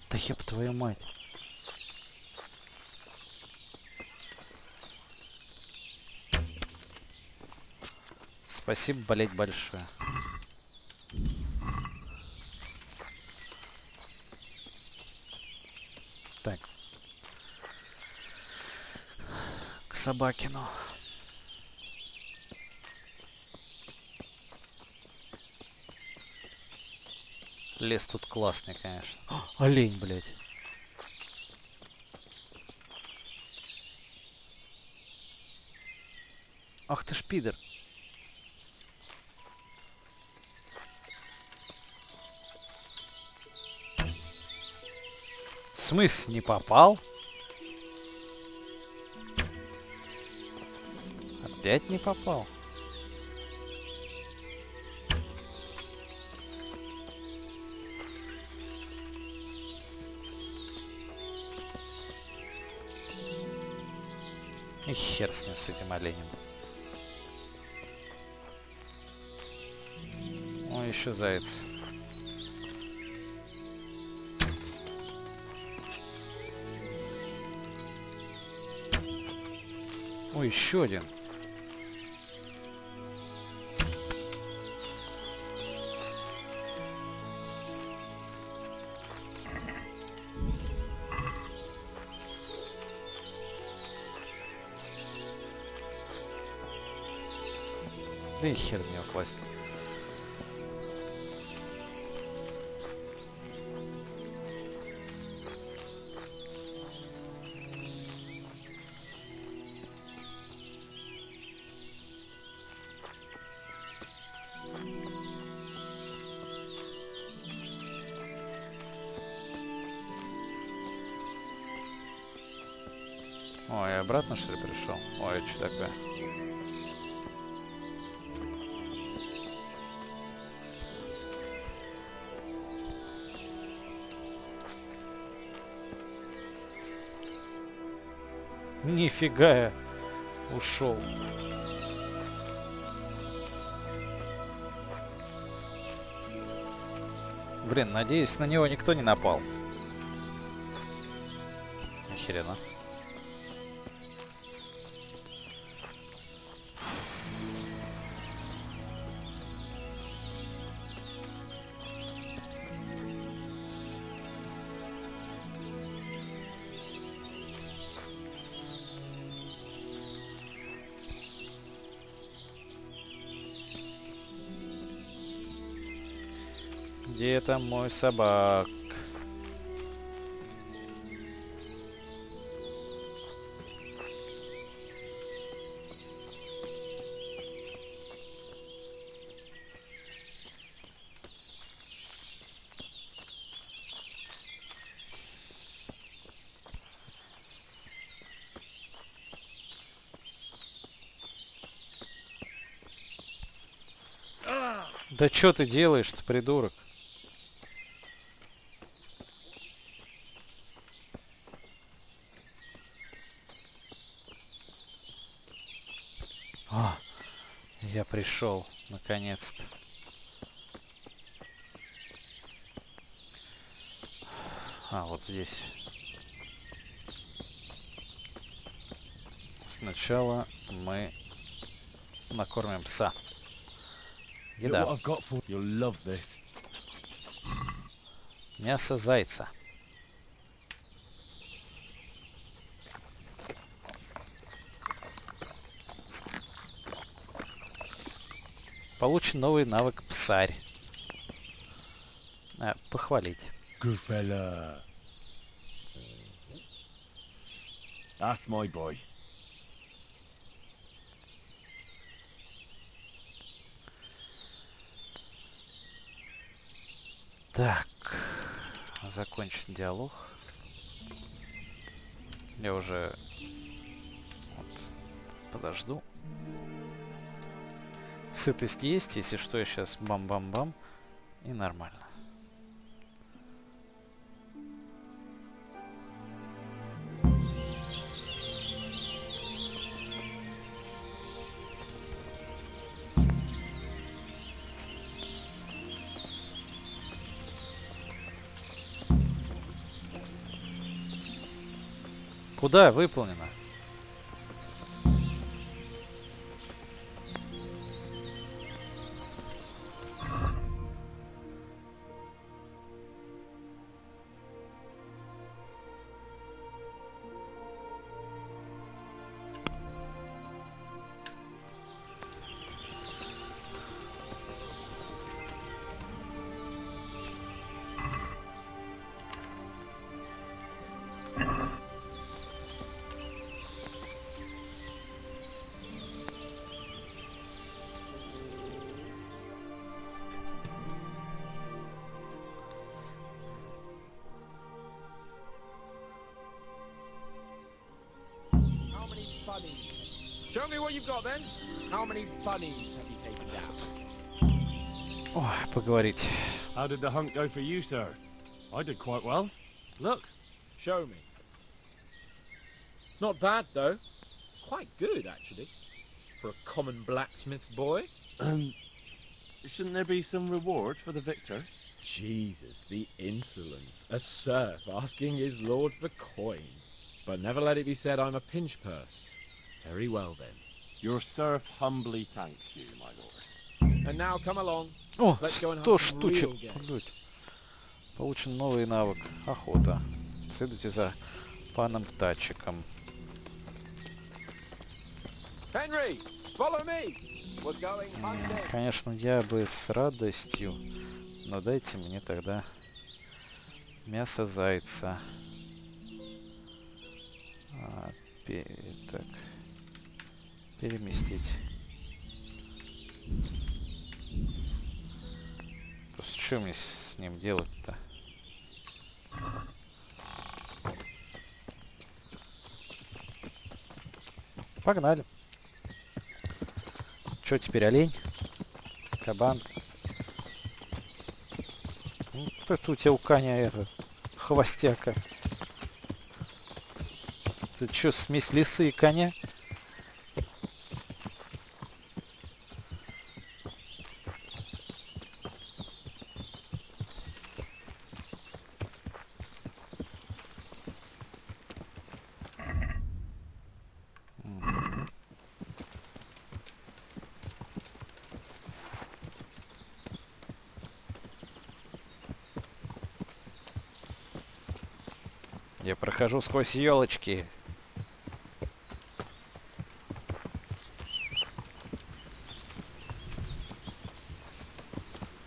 B: Да ёб твою мать. Спасибо, болеть большое. Так. К собакину. Лес тут классный, конечно. О, олень, блядь. Ах ты ж пидор. В смысле не попал? Опять не попал. И хер с ним, с этим оленем. О, еще заяц. О, еще один. Да и хер в него класть. Ой, я обратно что ли пришел? Ой, что такое? Нифига я ушел. Блин, надеюсь, на него никто не напал. Охеренно. Где там мой собак? Да что ты делаешь-то, придурок? А, я пришел, наконец-то. А, вот здесь. Сначала мы накормим пса. Еда. Мясо зайца. Получен новый навык псарь. Похвалить.
E: Good fella. That's my boy.
B: Так, закончить диалог. Я уже вот, подожду. Сытость есть, если что, я сейчас бам-бам-бам. И нормально. Куда выполнено?
C: Show me what you've got then. How many bunnies have you taken down?
B: Ой, поговорить.
E: How did the hunt go for you, sir? I did quite well. Look.
C: Show me. Not bad though. Quite good actually. For a common blacksmith's boy.
E: Shouldn't there be some reward for the victor?
C: Jesus, the insolence. A serf asking his lord for coin. But never let it be said I'm a pinch purse. Very well then.
E: Your serf humbly thanks you, my lord.
C: And now come along.
B: О,
C: Let's go and
B: 100
C: hunt some real
B: штучек.
C: game.
B: Блядь. Получен новый навык. Охота. Следуйте за паном Тачиком.
C: Henry, follow me. We're going hunting.
B: Конечно, я бы с радостью, но дайте мне тогда мясо зайца. Так. Переместить. Просто что мне с ним делать-то? Погнали. Что теперь, олень? Кабан? Вот это у тебя у коня это, хвостяка. Это что, смесь лисы и коня? Я прохожу сквозь елочки.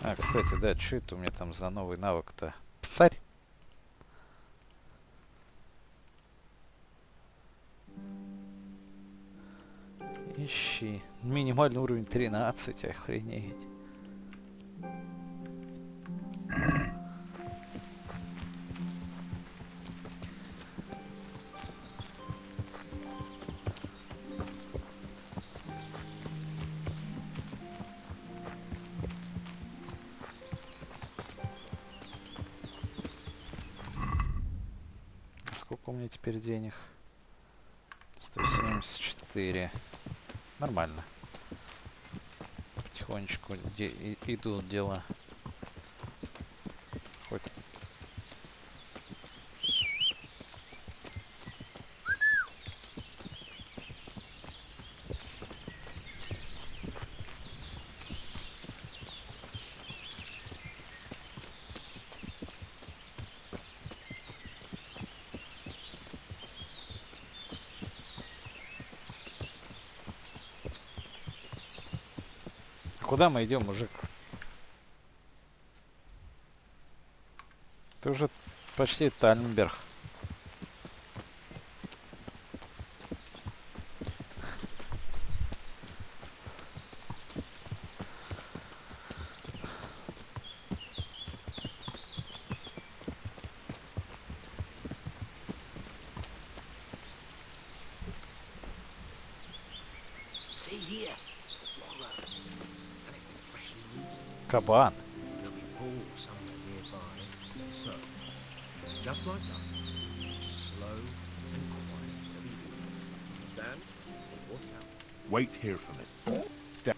B: А, кстати, да, что это у меня там за новый навык-то? Псарь? Ищи. Минимальный уровень 13, охренеть. сколько у меня теперь денег? 174. Нормально. Потихонечку идут дела. Хоть. Куда мы идем, мужик? Ты уже почти Тальнберг.
G: See here. Wallow. And it's been freshly rooted.
B: Кабан.
G: There'll be balls somewhere nearby. So, just like that, slow and quiet. Whatever you do. Stand and watch out.
E: Wait here for me. Step.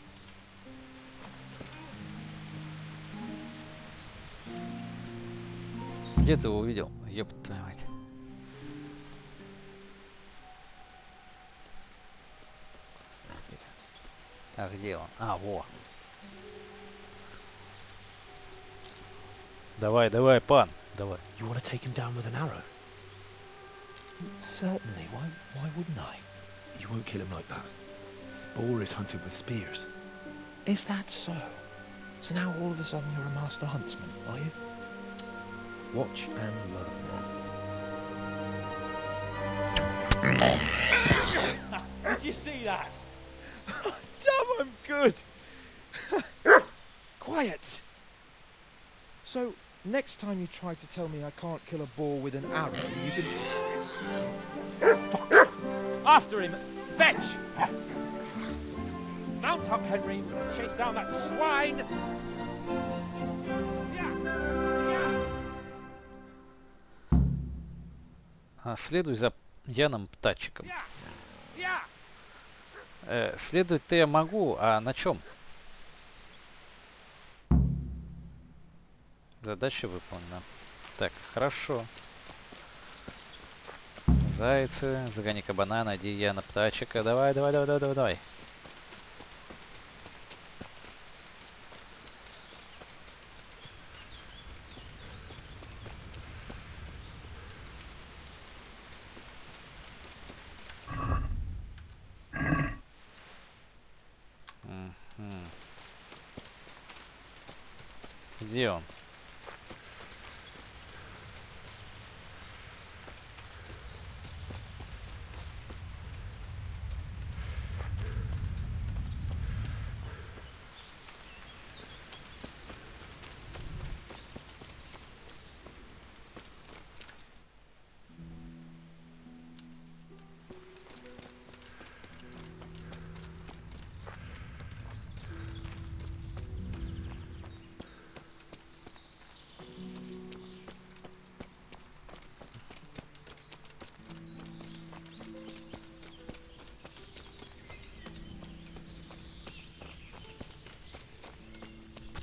B: Где ты его увидел? Ёб твою мать. А где он? А, во. Давай, давай, пан. Давай.
K: You want to take him down with an arrow? Certainly. Why wouldn't I? You won't kill him like that. Boar is hunted with spears. Is that so? So now all of a sudden you're a master huntsman, are you? Watch and learn.
C: Did you see that? Damn, I'm good. Quiet. So, next time you try to tell me I can't kill a boar with an arrow, you can... Fuck. After him. Fetch. Mount up, Henry. Chase down that swine.
B: Следуй за Яном Птачиком. Следовать-то я могу, а на чем? Задача выполнена. Так, хорошо. Зайцы, загони кабана, найди Яна Птачика. Давай, давай, давай, давай, давай. Где он?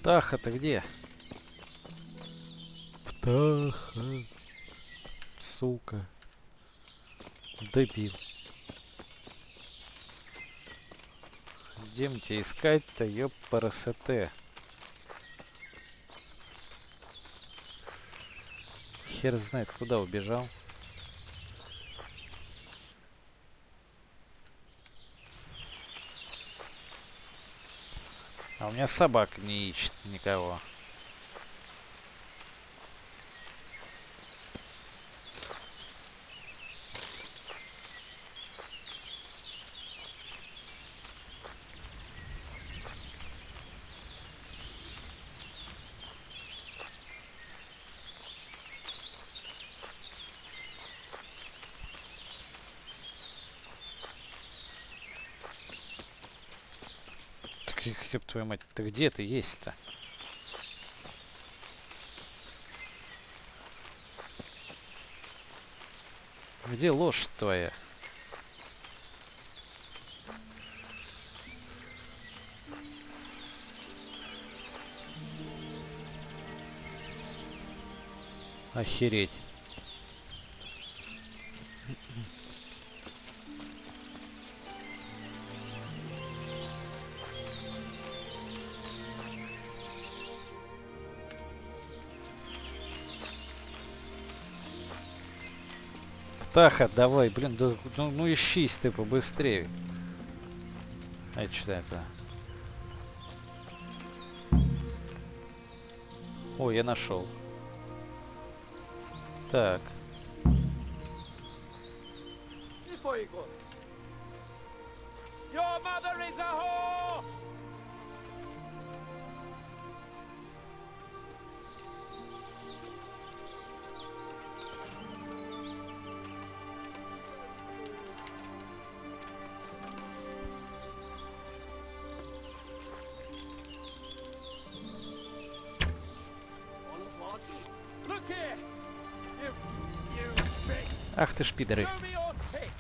B: Птаха, ты где? Птаха. Сука. Дебил. Где мне тебя искать-то, ёпарасоте? Хер знает, куда убежал. А у меня собака не ищет никого. Ёб твою мать, ты где ты есть-то? Где лошадь твоя? Охереть. Птаха, давай, блин, да, ну ищись ты побыстрее. А это что это? О, я нашел. Так.
C: Your mother is a whore! Look here! You bitch!
B: Ах ты ж пидоры.
C: Show me your tits!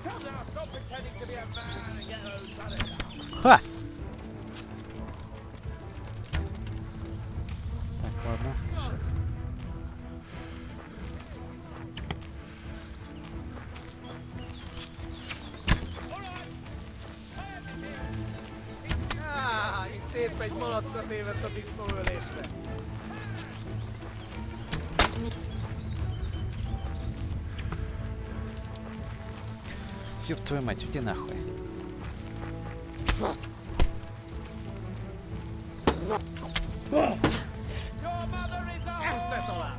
C: Come now, stop pretending to be a man and get those done it.
B: Ха! Так, ладно. Сейчас.
C: Itt épp egy malackot évett a disznóölésbe.
B: Ёб твою мать, иди нахуй.
C: Your mother is a whore!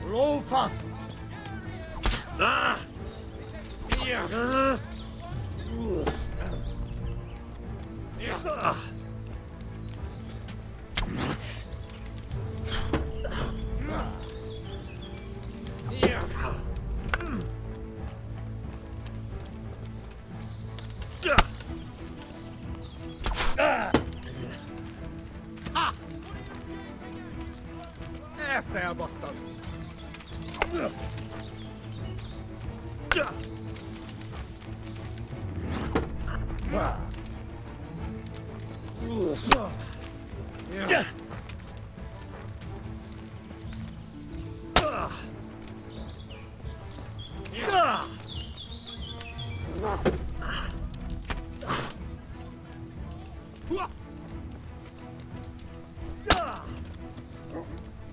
A: Roll fast! Ezt elbasztad!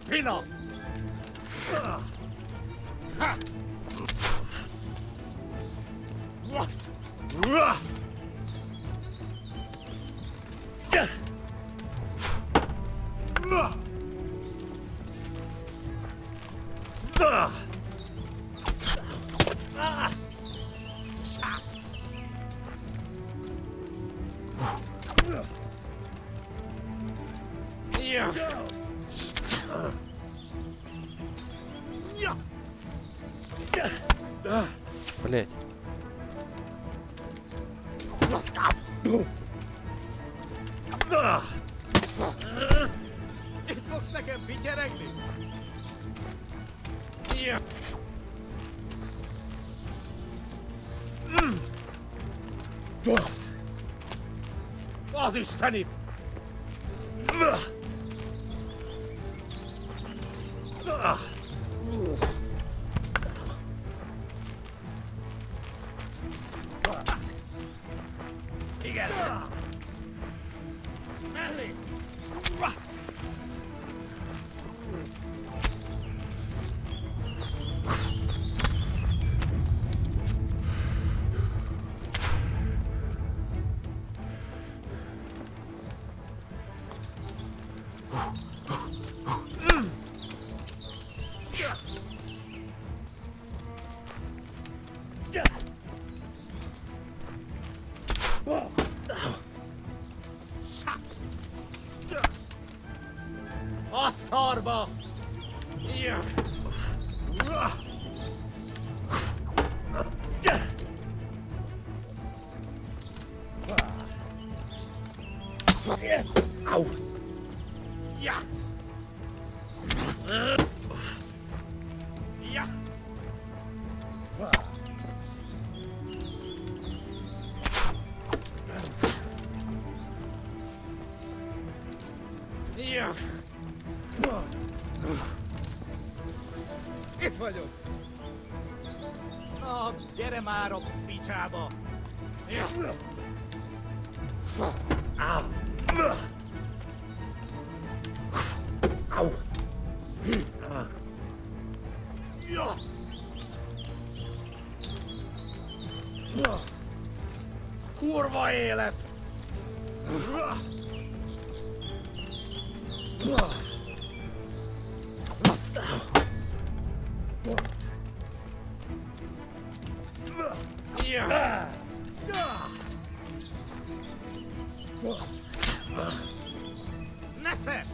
A: Pina!
B: Блять.
A: Itt fogsz nekem pityeregni? Az isteni! Igen! Mellé!
D: sorbo! Ow! Yeah! Yeah! Yeah! Itvaļu! Oh, ģerem āro, pičābo! Au! Au! Kurva élet! Nese!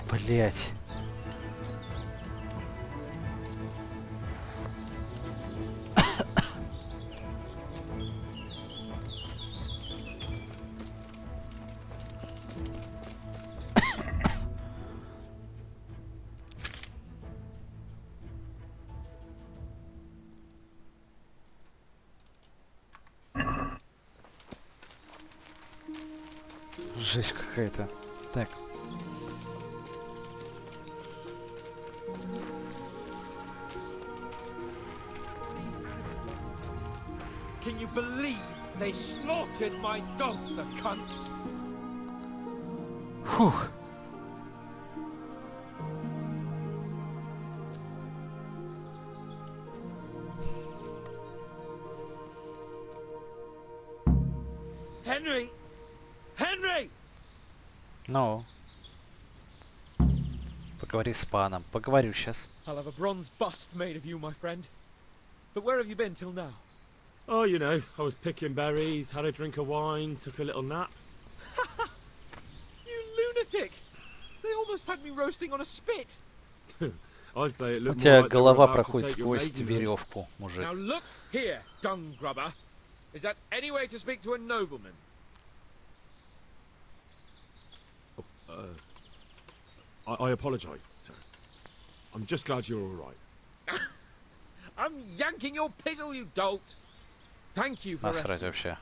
B: Блять. Жесть какая-то. Так.
C: Can you believe they slaughtered my dogs, the cunts?
B: Фух.
C: Henry! Henry!
B: Ну. Поговори с паном. Поговорю сейчас.
C: I'll have a bronze bust made of you, my friend. But where have you been till now?
F: Oh, you know, I was picking berries, had a drink of wine, took a little nap.
C: You lunatic! They almost had me roasting on a spit.
F: I'd say it
B: У
F: looked
B: тебя
F: more like they were
B: голова
F: about to
B: проходит
F: take your
B: сквозь
F: maiden hood.
B: веревку, мужик.
C: Now look here, dung grubber. Is that any way to speak to a nobleman?
F: I apologise, sir. I'm just glad you're all right.
C: I'm yanking your pizzle, you dolt. Thank you for
B: Насрать
C: rescuing.
B: вообще.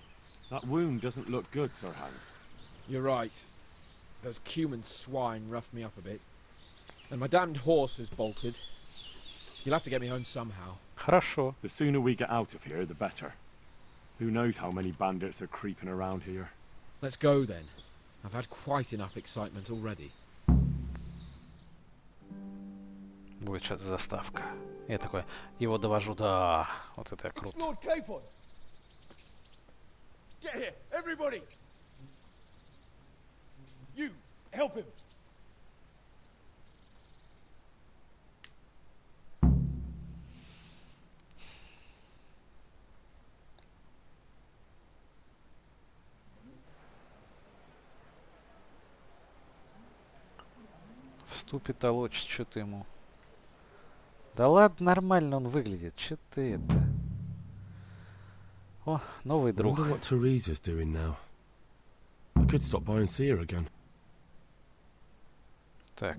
F: That wound doesn't look good, Sir Hans.
C: You're right. Those cumin swine roughed me up a bit. And my damned horse has bolted. You'll have to get me home somehow.
B: Хорошо.
F: The sooner we get out of here, the better. Who knows how many bandits are creeping around here.
C: Let's go then. I've had quite enough excitement already.
B: Будет сейчас заставка. Я такой, его довожу до... Вот это круто.
A: Lord Capon! Get here, everybody! You, help him!
B: Вступит толочь, что ты ему? Да ладно, нормально он выглядит. Че ты это? О, новый друг.
E: I wonder what Teresa's doing now. I could stop by and see her again.
B: Так.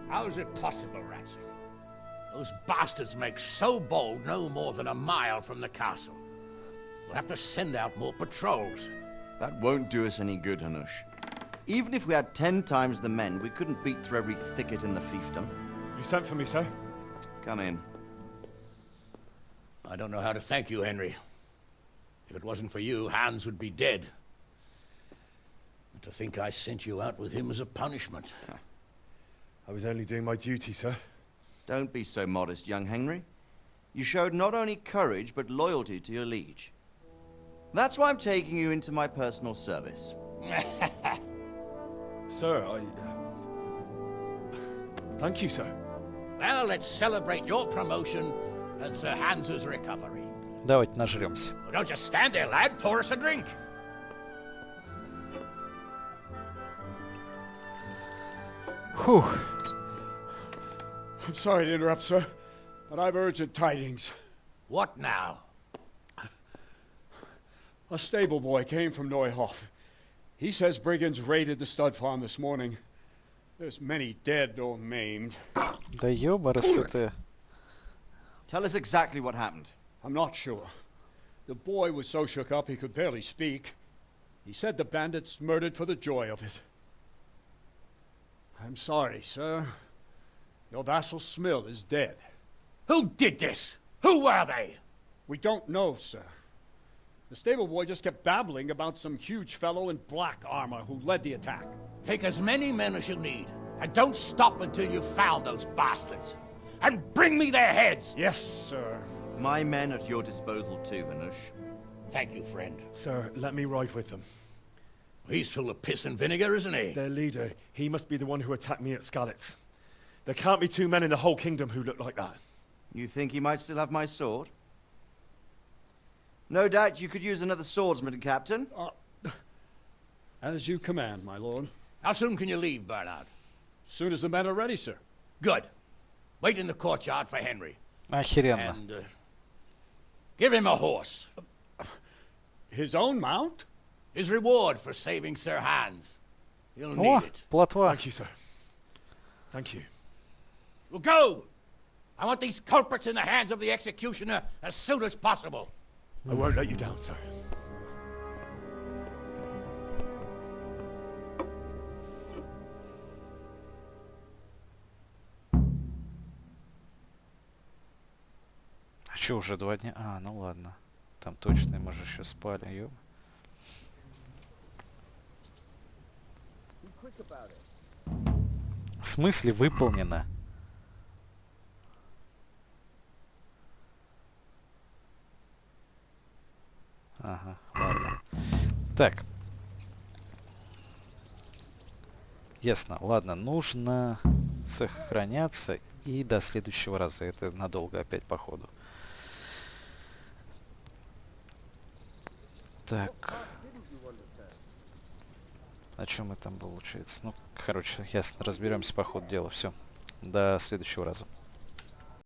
D: How's it possible, Ratsy? Those bastards make so bold no more than a mile from the castle. We'll have to send out more patrols.
L: That won't do us any good, Hanush. Even if we had 10 times the men, we couldn't beat through every thicket in the fiefdom.
A: You sent for me, sir?
L: Come in.
D: I don't know how to thank you, Henry. If it wasn't for you, Hans would be dead. And to think I sent you out with him as a punishment.
A: I was only doing my duty, sir.
L: Don't be so modest, young Henry. You showed not only courage, but loyalty to your liege. That's why I'm taking you into my personal service.
A: Sir, thank you, sir.
D: Well, let's celebrate your promotion and Sir Hans's recovery.
B: Давайте нажремся.
D: Well, don't just stand there, lad. Pour us a drink.
B: Фух.
M: I'm sorry to interrupt, sir, but I've urgent tidings.
D: What now?
M: A stable boy came from Neuhof. He says brigands raided the stud farm this morning. There's many dead or maimed.
B: Да ёбарасы ты.
L: Tell us exactly what happened.
M: I'm not sure. The boy was so shook up he could barely speak. He said the bandits murdered for the joy of it. I'm sorry, sir. Your vassal Smill is dead.
D: Who did this? Who were they?
M: We don't know, sir. The stable boy just kept babbling about some huge fellow in black armor who led the attack.
D: Take as many men as you need, and don't stop until you've found those bastards. And bring me their heads!
M: Yes, sir.
L: My men at your disposal too, Hanush.
D: Thank you, friend.
E: Sir, let me ride with them.
D: He's full of piss and vinegar, isn't he?
E: Their leader, he must be the one who attacked me at Skalitz. There can't be two men in the whole kingdom who look like that.
L: You think he might still have my sword? No doubt you could use another swordsman, Captain.
M: As you command, my lord.
D: How soon can you leave, Bernard?
M: Soon as the men are ready, sir.
D: Good. Wait in the courtyard for Henry.
B: Охеренно.
D: And give him a horse.
M: His own mount?
D: His reward for saving Sir Hans. He'll need
B: О,
D: it.
B: плотва.
E: Thank you, sir. Thank you.
D: Well, go! I want these culprits in the hands of the executioner as soon as possible.
E: I won't let you down, sir.
B: А чё, уже 2 дня? А, ну ладно. Там точно мы же еще спали, ёб. В смысле выполнено? Ага, ладно. Так. Ясно, ладно, нужно сохраняться и до следующего раза. Это надолго опять, походу. Так. На чем мы там получается? Ну, короче, ясно, разберемся по ходу дела. Все. До следующего раза.